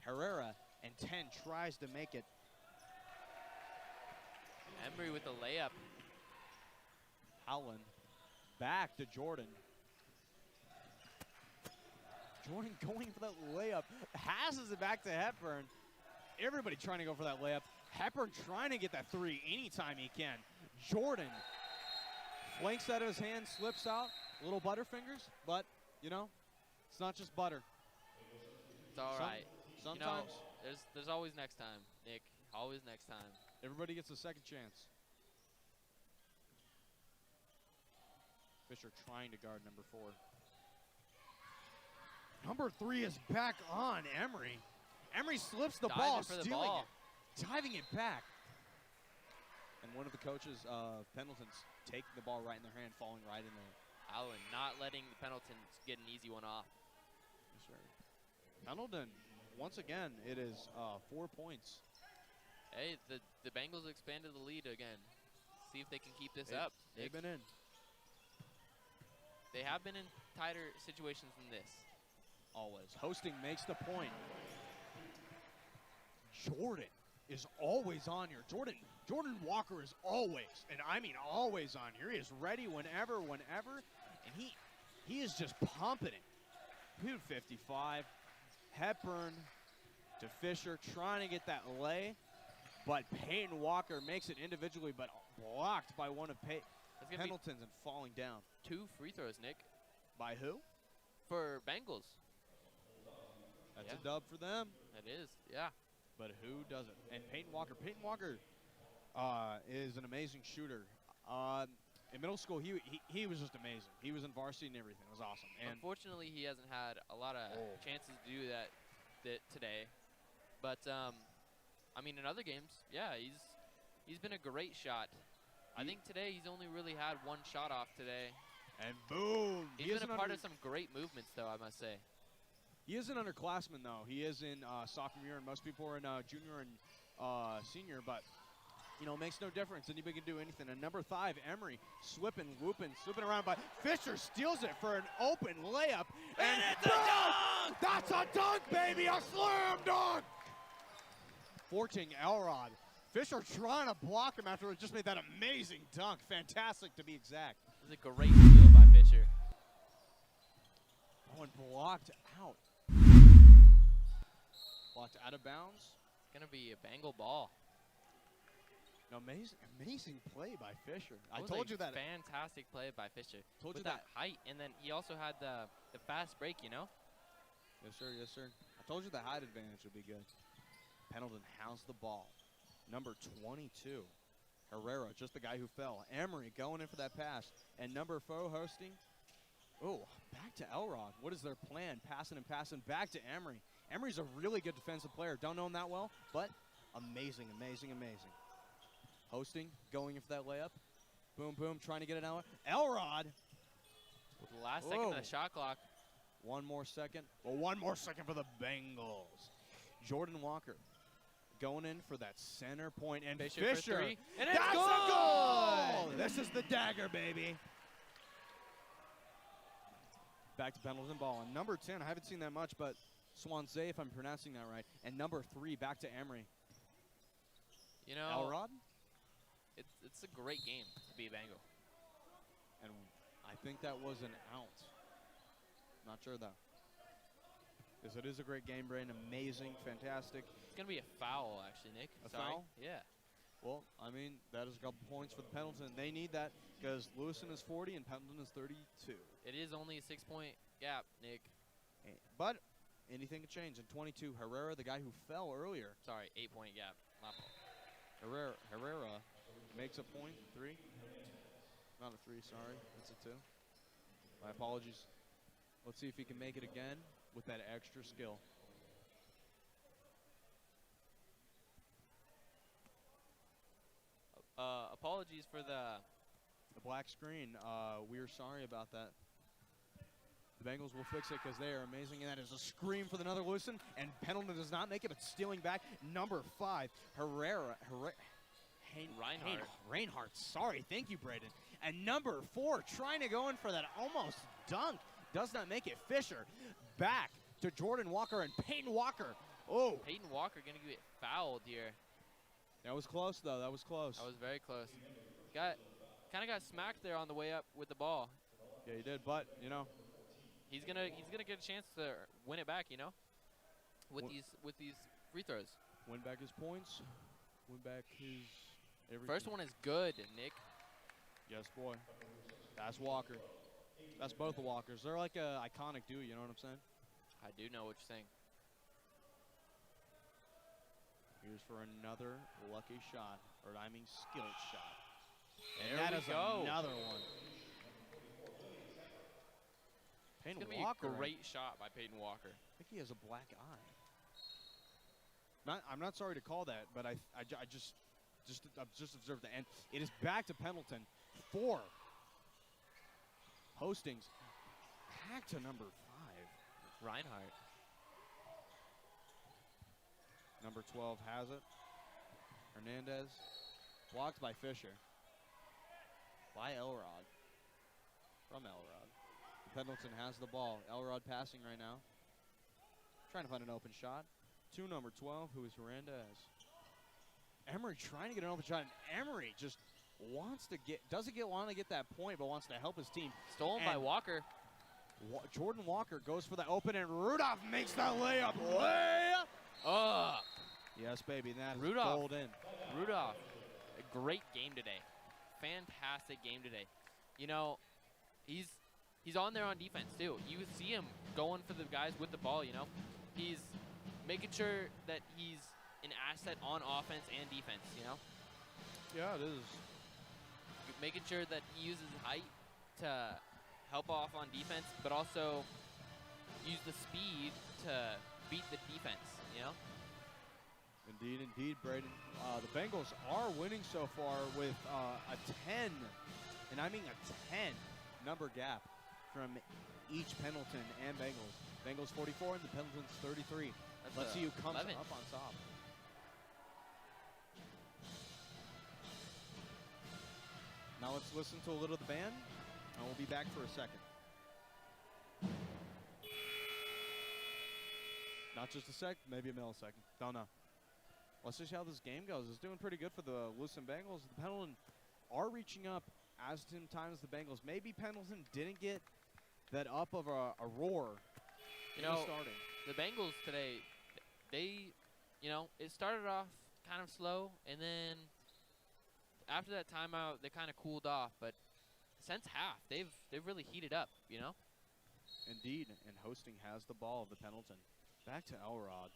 Herrera and 10 tries to make it. Emery with the layup. Howland back to Jordan. Jordan going for that layup. Passes it back to Hepburn. Everybody trying to go for that layup. Hepburn trying to get that 3 anytime he can. Jordan flanks out of his hand, slips out. Little butterfingers, but, you know, it's not just butter. It's all right. Sometimes. You know, there's always next time, Nick. Always next time. Everybody gets a second chance. Fisher trying to guard number 4. Number 3 is back on Emery. Emery slips the ball, stealing it, diving it back. And one of the coaches of Pendleton's taking the ball right in their hand, falling right in there. Allen not letting the Pendletons get an easy one off. Yes, sir. Pendleton, once again, it is 4 points. Hey, the Bengals expanded the lead again. See if they can keep this up. They've been in. They have been in tighter situations than this. Always. Hosting makes the point. Jordan is always on here. Jordan Walker is always, and I mean always on here. He is ready whenever, and he is just pumping it. 2:55. Hepburn to Fisher, trying to get that lay, but Peyton Walker makes it individually, but blocked by one of Pendleton's and falling down. 2 free throws, Nick. By who? For Bengals. That's a dub for them. It is, yeah. But who doesn't? And Peyton Walker is an amazing shooter. In middle school, he was just amazing. He was in varsity and everything. It was awesome. And unfortunately, he hasn't had a lot of chances to do that today. But I mean, in other games, yeah, he's been a great shot. I think today he's only really had 1 shot off today, And boom. He's been a part of some great movements, though, I must say. He is an underclassman, though. He is in sophomore year, and most people are in junior and senior, but, you know, it makes no difference. Anybody can do anything. And number 5, Emery, slipping around, but Fisher steals it for an open layup. And it's a dunk! That's a dunk, baby! A slam dunk! Forcing Elrod. Fisher trying to block him after he just made that amazing dunk. Fantastic, to be exact. It was a great steal by Fisher. Oh, and blocked out. Blocked out of bounds. It's going to be a Bengal ball. No, amazing play by Fisher. I That was told a you that. Fantastic play by Fisher. Told you With that height, and then he also had the fast break, you know? Yes, sir. Yes, sir. I told you the height advantage would be good. Pendleton has the ball. Number 22, Herrera, just the guy who fell. Emery going in for that pass. And number 4 hosting. Oh, back to Elrod. What is their plan? Passing and passing back to Emery. Emery's a really good defensive player. Don't know him that well, but amazing, amazing, amazing. Hosting, going in for that layup. Boom, boom, trying to get it out. Elrod. With the last second of the shot clock. One more second. Well, one more second for the Bengals. Jordan Walker going in for that center point. And Fisher. For 3. And it's That's good! a goal! This is the dagger, baby. Back to Pendleton ball. And number 10, I haven't seen that much, but Swansea, if I'm pronouncing that right. And number 3, back to Emery. You know, Elrod? it's a great game to be a Bengal. And I think that was an out. Not sure, though. Because it is a great game, Brain. Amazing, fantastic. It's going to be a foul, actually, Nick. A Sorry. foul? Yeah. Well, I mean, that is a couple points for the Pendleton. They need that because Lewison is 40 and Pendleton is 32. It is only a 6-point gap, Nick. But anything can change. In 22, Herrera, the guy who fell earlier. Sorry, 8-point gap. My fault. Herrera makes a point. 3. Not a 3, sorry. It's a 2. My apologies. Let's see if he can make it again with that extra skill. Apologies for the black screen. We're sorry about that. The Bengals will fix it because they are amazing, and that is a scream for another Lewison, and Pendleton does not make it, but stealing back. Number 5, Reinhardt. Sorry, thank you, Braden. And number 4, trying to go in for that almost dunk. Does not make it. Fisher back to Jordan Walker and Peyton Walker. Oh. Peyton Walker going to get fouled here. That was close, though. That was close. That was very close. Kind of got smacked there on the way up with the ball. Yeah, he did, but, you know. He's gonna get a chance to win it back, you know, with these free throws. Win back his points. Win back his everything. First one is good, Nick. Yes, boy. That's Walker. That's both the Walkers. They're like a iconic duo, you know what I'm saying? I do know what you're saying. Here's for another lucky shot, or I mean skilled shot. And There that we is go. another one. Peyton It's gonna Walker. be a great shot by Peyton Walker. I think he has a black eye. I'm not sorry to call that, but I've just observed that. And it is back to Pendleton. 4 hostings. Back to number 5. Reinhardt. Number 12 has it. Hernandez. Blocked by Fisher. By Elrod. From Elrod. Pendleton has the ball. Elrod passing right now. Trying to find an open shot. To number 12, who is Hernandez. Emery trying to get an open shot, and Emery just wants to doesn't want to get that point, but wants to help his team. Stolen by Walker. Jordan Walker goes for the open, and Rudolph makes that layup. Yes, baby, that is gold in. Rudolph, a great game today. Fantastic game today. You know, he's on there on defense too. You see him going for the guys with the ball, you know. He's making sure that he's an asset on offense and defense, you know. Yeah, it is. Making sure that he uses height to help off on defense, but also use the speed to beat the defense, you know. Indeed, Braden. The Bengals are winning so far with a 10, and I mean a 10, number gap from each Pendleton and Bengals. Bengals 44 and the Pendletons 33. Let's see who comes 11. up on top. Now let's listen to a little of the band, and we'll be back for a second. Not just a sec, maybe a millisecond. Don't know. Let's just see how this game goes. It's doing pretty good for the Lewiston Bengals. The Pendleton are reaching up as sometimes the Bengals. Maybe Pendleton didn't get that up of a roar. You know, starting. the Bengals today, they, you know, it started off kind of slow, and then after that timeout, they kind of cooled off. But since half, they've really heated up, you know? Indeed, and Hosting has the ball of the Pendleton. Back to Elrod.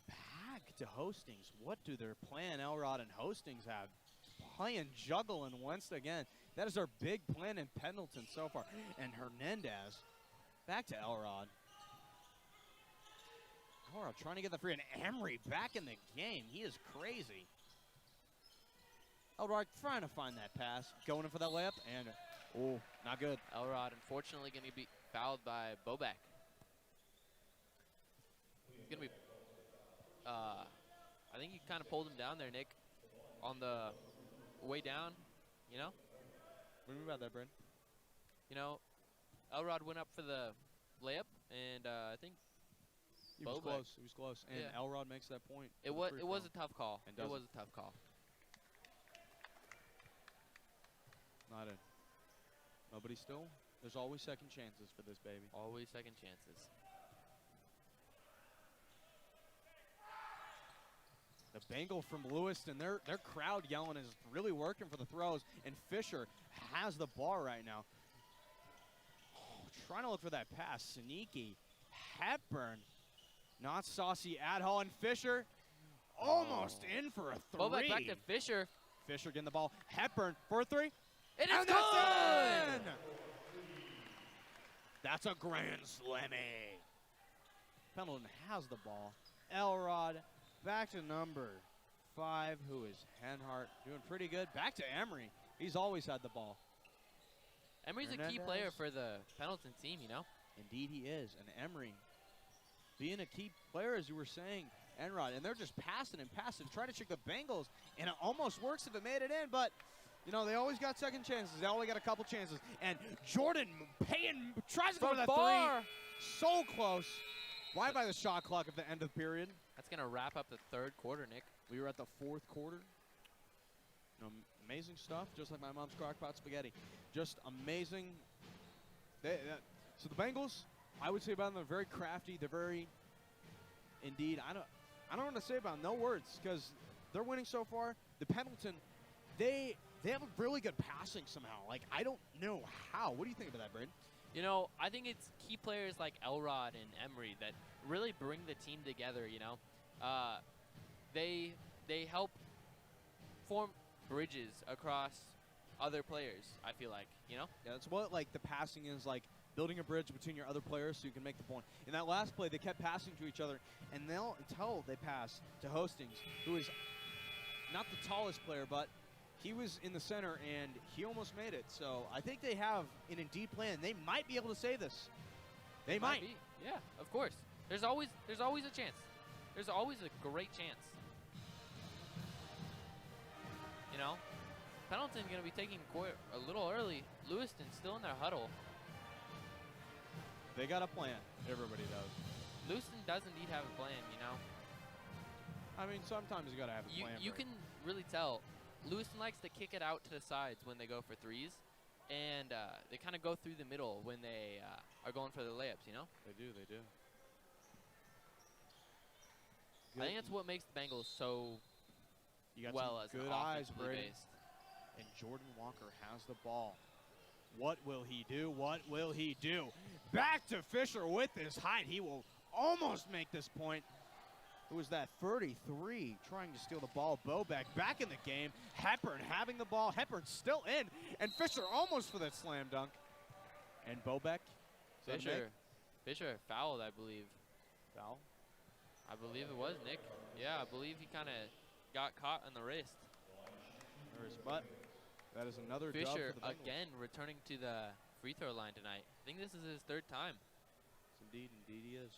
Back to Hostings. What do their plan Elrod and Hostings have? Playing juggle and once again. That is our big plan in Pendleton so far. And Hernandez. Back to Elrod. Elrod trying to get the free. And Emery back in the game. He is crazy. Elrod trying to find that pass. Going in for that layup. And, oh, not good. Elrod, unfortunately, going to be fouled by Bobak. He's going to be, I think you kind of pulled him down there, Nick, on the way down, you know? What do you mean about that, Brent? You know, Elrod went up for the layup, and I think He was close. He was close. And yeah. Elrod makes that point. It was a tough call. It was a tough call. Not in. Nobody still. There's always second chances for this baby. Always second chances. The Bengal from Lewiston, their crowd yelling is really working for the throws. And Fisher has the ball right now. Oh, trying to look for that pass. Sneaky. Hepburn. Not saucy at all. And Fisher almost in for a three. Bobak back to Fisher. Fisher getting the ball. Hepburn for a three. It is And good! that's in! That's a grand slammy. Pendleton has the ball. Elrod back to number 5, who is Henhart, doing pretty good. Back to Emery. He's always had the ball. Emery's a key player for the Pendleton team, you know? Indeed he is. And Emery being a key player, as you were saying, Enrod. And they're just passing and passing, trying to trick the Bengals. And it almost works if it made it in, but you know, they always got second chances. They only got a couple chances. And Jordan Payton tries to go for that three. So close. Right by the shot clock at the end of the period. That's going to wrap up the third quarter, Nick. We were at the fourth quarter. You know, amazing stuff, just like my mom's crockpot spaghetti. Just amazing. So the Bengals, I would say about them, they're very crafty. They're very, indeed, I don't want to say about them, no words, because they're winning so far. The Pendleton, they have a really good passing somehow. Like, I don't know how. What do you think about that, Braden? You know, I think it's key players like Elrod and Emery that really bring the team together, you know. They help form bridges across other players, I feel like, you know? Yeah, that's what, like, the passing is, like, building a bridge between your other players so you can make the point. In that last play, they kept passing to each other, and until they pass to Hostings, who is not the tallest player, but he was in the center, and he almost made it. So I think they have an indeed plan. They might be able to save this. They might. Be. Yeah, of course. There's always a chance. There's always a great chance. You know, Pendleton going to be taking a little early. Lewiston still in their huddle. They got a plan. Everybody does. Lewiston does indeed have a plan, you know. I mean, sometimes you got to have a plan. You can really tell. Lewiston likes to kick it out to the sides when they go for threes, and they kind of go through the middle when they are going for the layups, you know? They do. I think that's what makes the Bengals so you got well some as good an eyes, offensively Brady. based. And Jordan Walker has the ball. What will he do? What will he do? Back to Fisher with his height. He will almost make this point. Who was that? 33 trying to steal the ball. Bobak back in the game. Hepburn having the ball. Hepburn still in. And Fisher almost for that slam dunk. And Bobak. Fisher fouled, I believe. Foul? I believe it was, Nick. Yeah, I believe he kind of got caught on the wrist. But That is another dub Fisher for the Bengals. again returning to the free throw line tonight. I think this is his 3rd time. Indeed he is.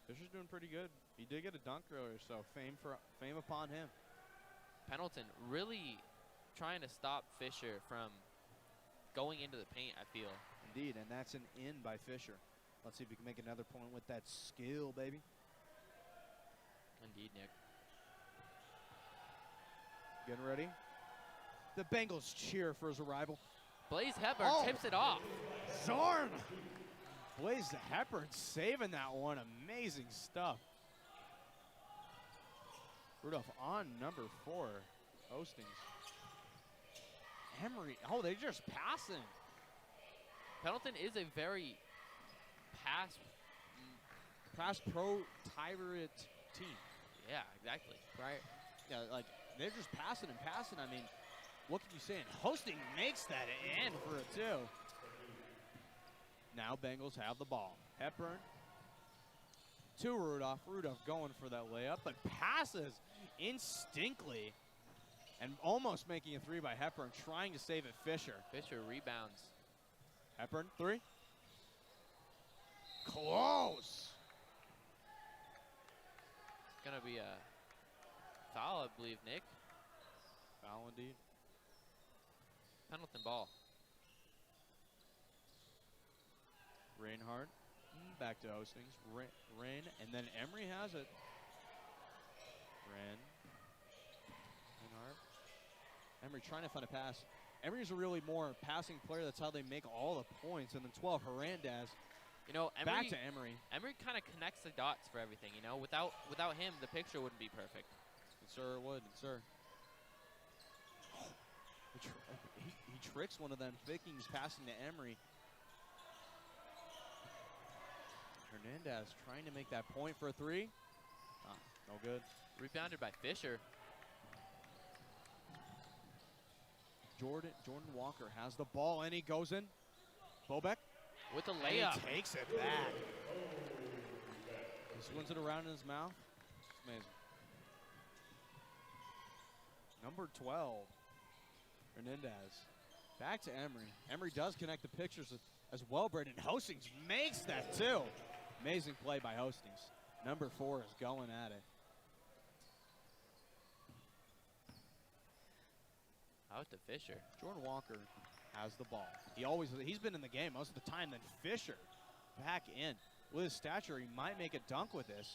Fisher's doing pretty good. He did get a dunk earlier, so fame upon him. Pendleton really trying to stop Fisher from going into the paint, I feel. Indeed, and that's an in by Fisher. Let's see if we can make another point with that skill, baby. Indeed, Nick. Getting ready. The Bengals cheer for his arrival. Blaze Hepburn tips it off. Zorn! Blaze Hepburn saving that one. Amazing stuff. Rudolph on number 4. Hostings. Emery. Oh, they're just passing. Pendleton is a very pass pro tyrant team. Yeah, exactly. Right? Yeah, like they're just passing and passing. I mean, what can you say? And Hosting makes that in for a 2. Now Bengals have the ball. Hepburn to Rudolph. Rudolph going for that layup, but passes instinctly and almost making a 3 by Hepburn, trying to save it. Fisher. Fisher rebounds. Hepburn, 3. Close. It's going to be a foul, I believe, Nick. Foul indeed. Pendleton ball. Reinhardt back to Hostings. Rain, and then Emery has it. Reinhardt. Emery trying to find a pass. Emery's a really more passing player. That's how they make all the points. And then 12, Hernandez. You know, Back to Emery. Emery kind of connects the dots for everything, you know. Without him, the picture wouldn't be perfect. Yes, sir, it would. Yes, sir. He tricks one of them, thinking he's passing to Emery. Hernandez trying to make that point for a 3. No good. Rebounded by Fisher. Jordan Walker has the ball, and he goes in. Bobek. With the And layup. he takes it back. He swings it around in his mouth. It's amazing. Number 12, Hernandez. Back to Emery. Emery does connect the pictures as well. Braden Hostings makes that too. Amazing play by Hostings. Number 4 is going at it. Out to Fisher. Jordan Walker has the ball. He's been in the game most of the time. Then Fisher back in. With his stature, he might make a dunk with this.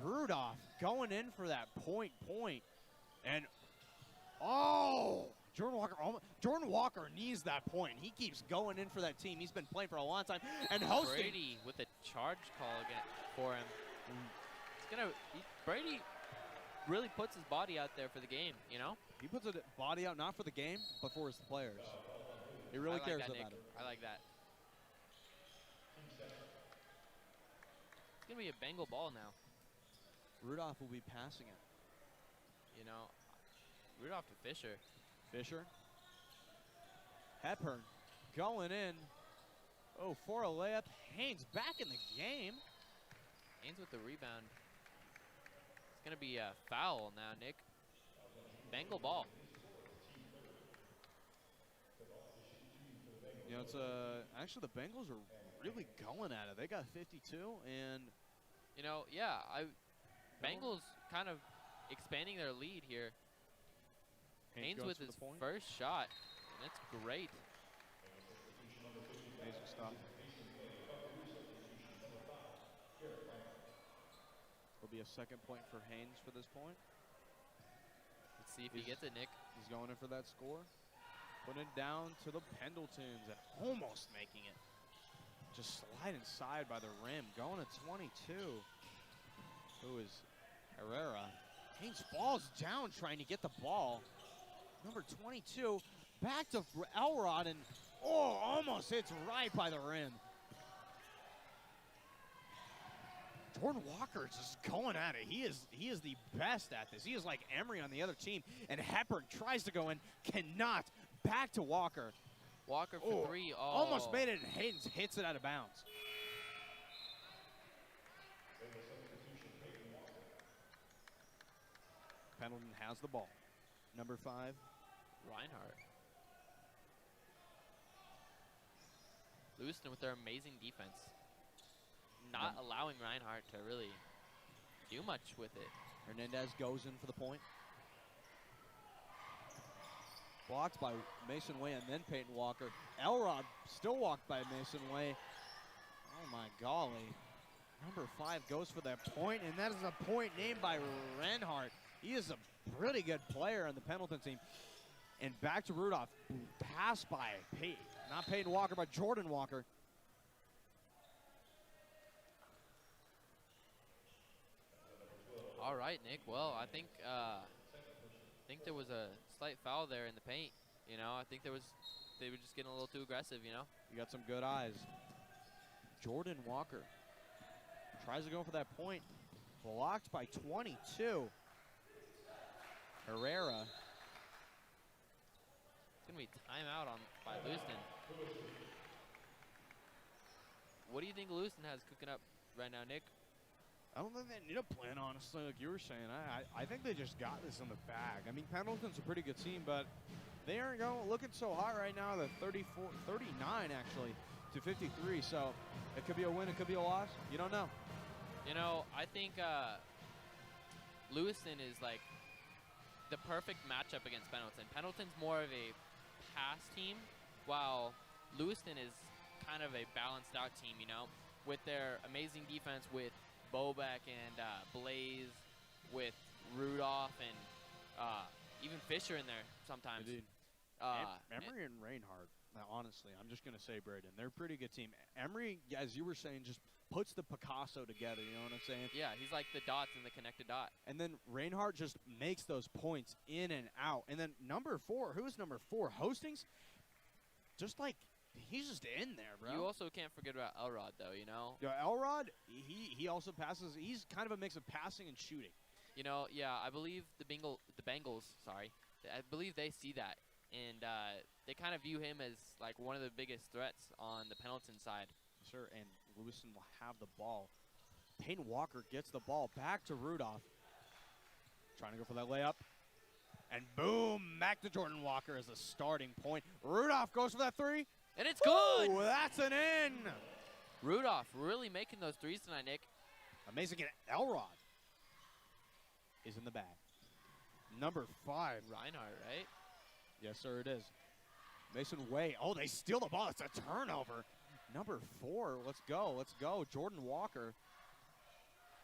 Rudolph going in for that point. And Jordan Walker needs that point. He keeps going in for that team. He's been playing for a long time. And Hosting. Brady with a charge call again for him. Brady really puts his body out there for the game, you know? He puts his body out not for the game, but for his players. He really cares about it. I like that. It's going to be a Bengal ball now. Rudolph will be passing it. You know, Rudolph to Fisher. Fisher. Hepburn going in. Oh, for a layup. Haynes back in the game. Haynes with the rebound. It's going to be a foul now, Nick. Bengal ball. You know, it's actually the Bengals are really going at it. They got 52, and you know, yeah, Bengals kind of expanding their lead here. Haynes with his first shot, and it's great. Amazing stuff. Will be a second point for Haynes for this point. Let's see if he gets it, Nick. He's going in for that score. Putting it down to the Pendletons and almost making it. Just slide inside by the rim. Going to 22. Who is Herrera? Haynes falls down trying to get the ball. Number 22. Back to Elrod and almost hits right by the rim. Jordan Walker is just going at it. He is the best at this. He is like Emery on the other team. And Hepburn tries to go in, cannot. Back to Walker. Walker for 3. Oh. Almost made it, and Haynes hits it out of bounds. Pendleton has the ball. Number 5. Reinhardt. Lewiston with their amazing defense. Not allowing Reinhardt to really do much with it. Hernandez goes in for the point. Blocked by Mason Way and then Peyton Walker. Elrod still walked by Mason Way. Oh my golly. Number 5 goes for that point, and that is a point named by Reinhardt. He is a pretty good player on the Pendleton team. And back to Rudolph. Passed by not Peyton Walker, but Jordan Walker. All right, Nick. Well, I think there was a slight foul there in the paint. You know, I think they were just getting a little too aggressive. You know. You got some good eyes. Jordan Walker tries to go for that point. Blocked by 22. Herrera. It's gonna be timeout by Lewiston. What do you think Lewiston has cooking up right now, Nick? I don't think they need a plan, honestly, like you were saying. I think they just got this in the bag. I mean, Pendleton's a pretty good team, but they aren't looking so hot right now. They're 39, actually, to 53. So it could be a win, it could be a loss. You don't know. You know, I think Lewiston is like the perfect matchup against Pendleton. Pendleton's more of a pass team, while Lewiston is kind of a balanced out team, you know, with their amazing defense with Bobek and Blaze, with Rudolph and even Fisher in there sometimes. Indeed. Emery and Reinhardt, now, honestly, I'm just going to say, Braden, they're a pretty good team. Emery, as you were saying, just puts the Picasso together, you know what I'm saying? Yeah, he's like the dots in the connected dot. And then Reinhardt just makes those points in and out. And then number 4, who is number 4? Hostings? Just like, he's just in there, bro. You also can't forget about Elrod, though, you know? Yeah, Elrod, he also passes. He's kind of a mix of passing and shooting. You know, yeah, I believe the Bengals, I believe they see that. And they kind of view him as like one of the biggest threats on the Pendleton side. Sure, and Lewiston will have the ball. Peyton Walker gets the ball back to Rudolph. Trying to go for that layup. And boom, back to Jordan Walker as a starting point. Rudolph goes for that 3. And it's good! Ooh, that's an in! Rudolph really making those threes tonight, Nick. Amazing, and Elrod is in the bag. Number 5. Reinhardt, right? Yes, sir, it is. Mason Way. Oh, they steal the ball. It's a turnover. Number 4. Let's go. Let's go. Jordan Walker.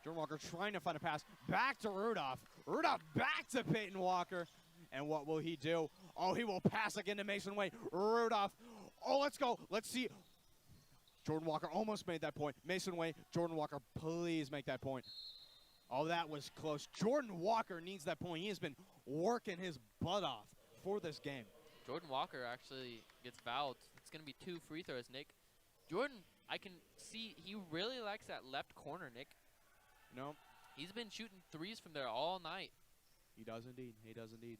Jordan Walker trying to find a pass. Back to Rudolph. Rudolph back to Peyton Walker. And what will he do? Oh, he will pass again to Mason Way. Rudolph. Oh, let's go. Let's see. Jordan Walker almost made that point. Mason Way. Jordan Walker, please make that point. Oh, that was close. Jordan Walker needs that point. He has been working his butt off for this game. Jordan Walker actually gets fouled. It's going to be 2 free throws, Nick. Jordan, I can see he really likes that left corner, Nick. No. He's been shooting threes from there all night. He does indeed. He does indeed.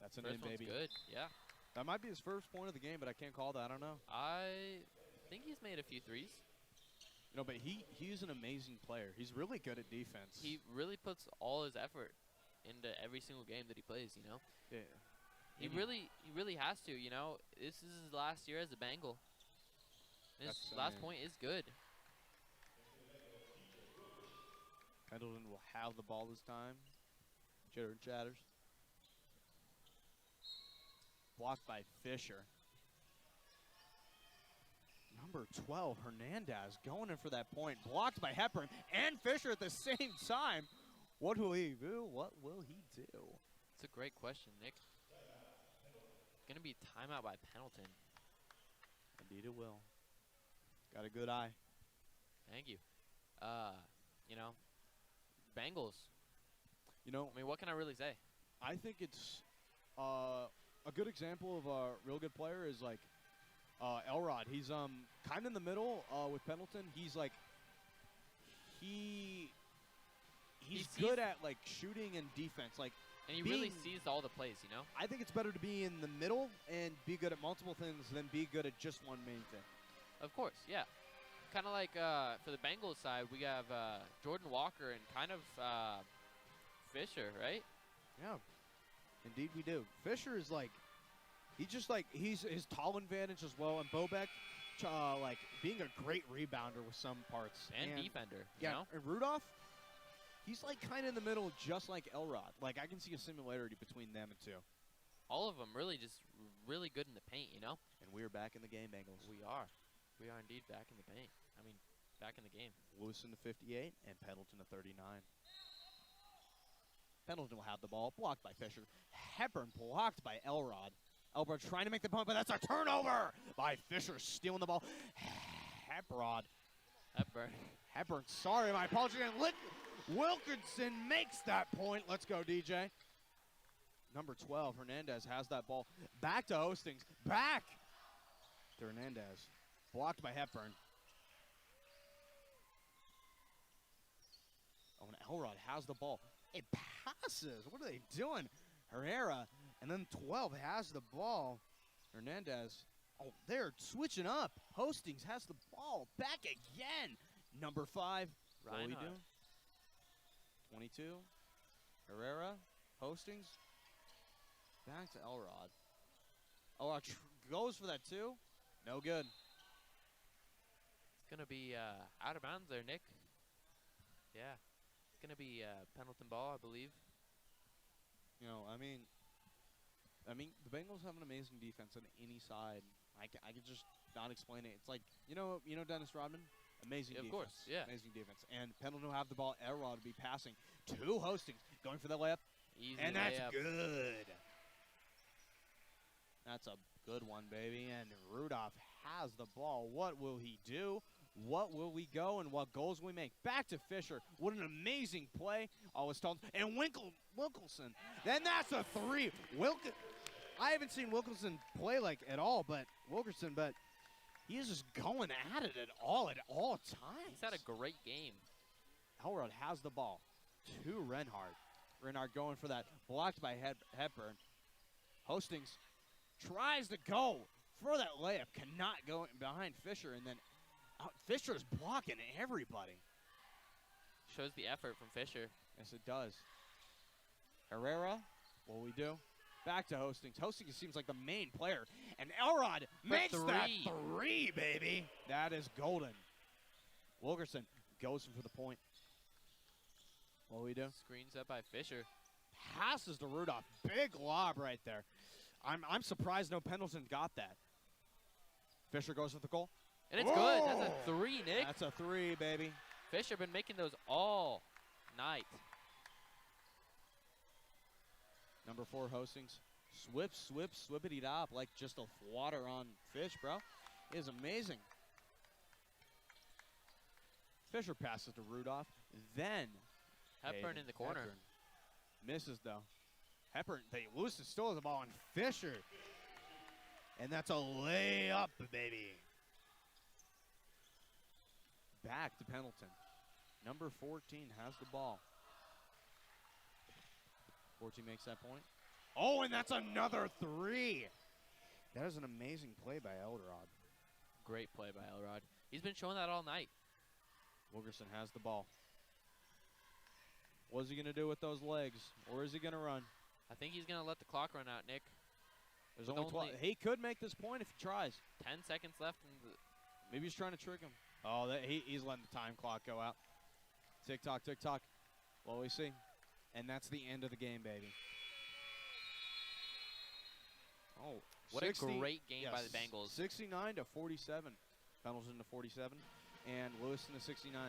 That's an First in, one's baby. good, yeah. That might be his first point of the game, but I can't call that. I don't know. I think he's made a few threes. You know, but he's an amazing player. He's really good at defense. He really puts all his effort into every single game that he plays, you know? Yeah. He really has to, you know? This is his last year as a Bengal. His last point is good. Pendleton will have the ball this time. Chitter and chatters. Blocked by Fisher. Number 12, Hernandez, going in for that point. Blocked by Hepburn and Fisher at the same time. What will he do? What will he do? It's a great question, Nick. Going to be timeout by Pendleton. Indeed it will. Got a good eye. Thank you. You know, Bengals. You know, I mean, what can I really say? I think it's a good example of a real good player is like Elrod. He's kind of in the middle with Pendleton. He's like he's good at like shooting and defense. Like, and he really sees all the plays, you know? I think it's better to be in the middle and be good at multiple things than be good at just one main thing. Of course, yeah. Kind of like for the Bengals side, we have Jordan Walker and kind of Fisher, right? Yeah, indeed we do. Fisher is like, He just like he's his tall advantage as well, and Bobek, like being a great rebounder with some parts And defender, you yeah, know? and Rudolph, he's like kind of in the middle, just like Elrod. Like I can see a similarity between them two. All of them really just really good in the paint, you know? And we're back in the game, Bengals. We are. We are indeed back in the paint. I mean, back in the game. Lewison to 58 and Pendleton to 39. Pendleton will have the ball, blocked by Fisher. Hepburn blocked by Elrod. Elrod trying to make the point, but that's a turnover by Fisher, stealing the ball. Hepburn, sorry, my apologies. And Wilkinson makes that point. Let's go, DJ. Number 12, Hernandez has that ball. Back to Hostings. Back to Hernandez. Blocked by Hepburn. Oh, and Elrod has the ball. It passes. What are they doing? Herrera. And then 12 has the ball. Hernandez. Oh, they're switching up. Hostings has the ball. Back again. Number 5. What are we Reinhardt. doing? 22. Herrera. Hostings. Back to Elrod. Elrod goes for that too. No good. It's going to be out of bounds there, Nick. Yeah. It's going to be Pendleton ball, I believe. You know, I mean, the Bengals have an amazing defense on any side. I can just not explain it. It's like, you know Dennis Rodman? Amazing Yeah, of defense. course, yeah. Amazing defense. And Pendleton will have the ball. Elrod will be passing to Hostings. Going for that layup. Easy And that's layup. good. That's a good one, baby. And Rudolph has the ball. What will he do? What will we go and what goals will we make? Back to Fisher. What an amazing play. Always told. And Wilkinson. Then that's a 3. I haven't seen Wilkinson play like at all, but Wilkerson, but he is just going at it at all times. He's had a great game. Elrod has the ball to Reinhardt. Reinhardt going for that. Blocked by Hepburn. Hostings tries to go for that layup. Cannot go behind Fisher. And then Fisher's blocking everybody. Shows the effort from Fisher. Yes, it does. Herrera, what will we do? Back to Hostings. Hostings seems like the main player. And Elrod makes that 3, baby. That is golden. Wilkerson goes for the point. What will we do? Screens up by Fisher. Passes to Rudolph. Big lob right there. I'm surprised no Pendleton got that. Fisher goes for the goal. And it's good. That's a 3, Nick. That's a 3, baby. Fisher been making those all night. Number 4, Hostings. Swippity dop like just a water on fish, bro. It is amazing. Fisher passes to Rudolph. Then Hepburn in the corner. Hepburn misses though. Hepburn, they lose still has the ball on Fisher. And that's a layup, baby. Back to Pendleton. Number 14 has the ball. 14 makes that point. Oh, and that's another 3. That is an amazing play by Elrod. Great play by Elrod. He's been showing that all night. Wilkerson has the ball. What's he going to do with those legs? Or is he going to run? I think he's going to let the clock run out, Nick. There's With only 12. only- He could make this point if he tries. 10 seconds left in the Maybe he's trying to trick him. Oh, he's letting the time clock go out. Tick-tock, tick-tock. What we see. And that's the end of the game, baby. Oh, What a great game by the Bengals. 69 to 47. Pendleton to 47. And Lewiston to 69.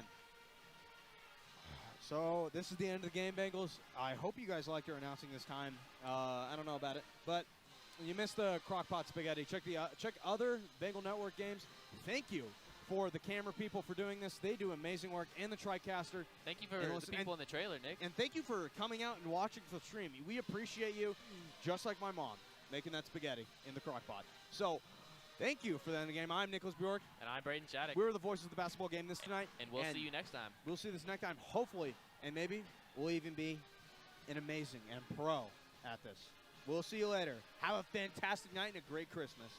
So this is the end of the game, Bengals. I hope you guys liked our announcing this time. I don't know about it, but you missed the Crockpot Spaghetti. Check other Bengal Network games. Thank you for the camera people for doing this. They do amazing work, and the TriCaster. Thank you for And the listen- people in the trailer, Nick. And thank you for coming out and watching the stream. We appreciate you, just like my mom, making that spaghetti in the Crockpot. So thank you for that in the game. I'm Nicholas Bjork. And I'm Braden Shattuck. We're the voices of the basketball game this tonight. And we'll see you next time. We'll see this next time, hopefully, and maybe we'll even be an amazing and pro at this. We'll see you later. Have a fantastic night and a great Christmas.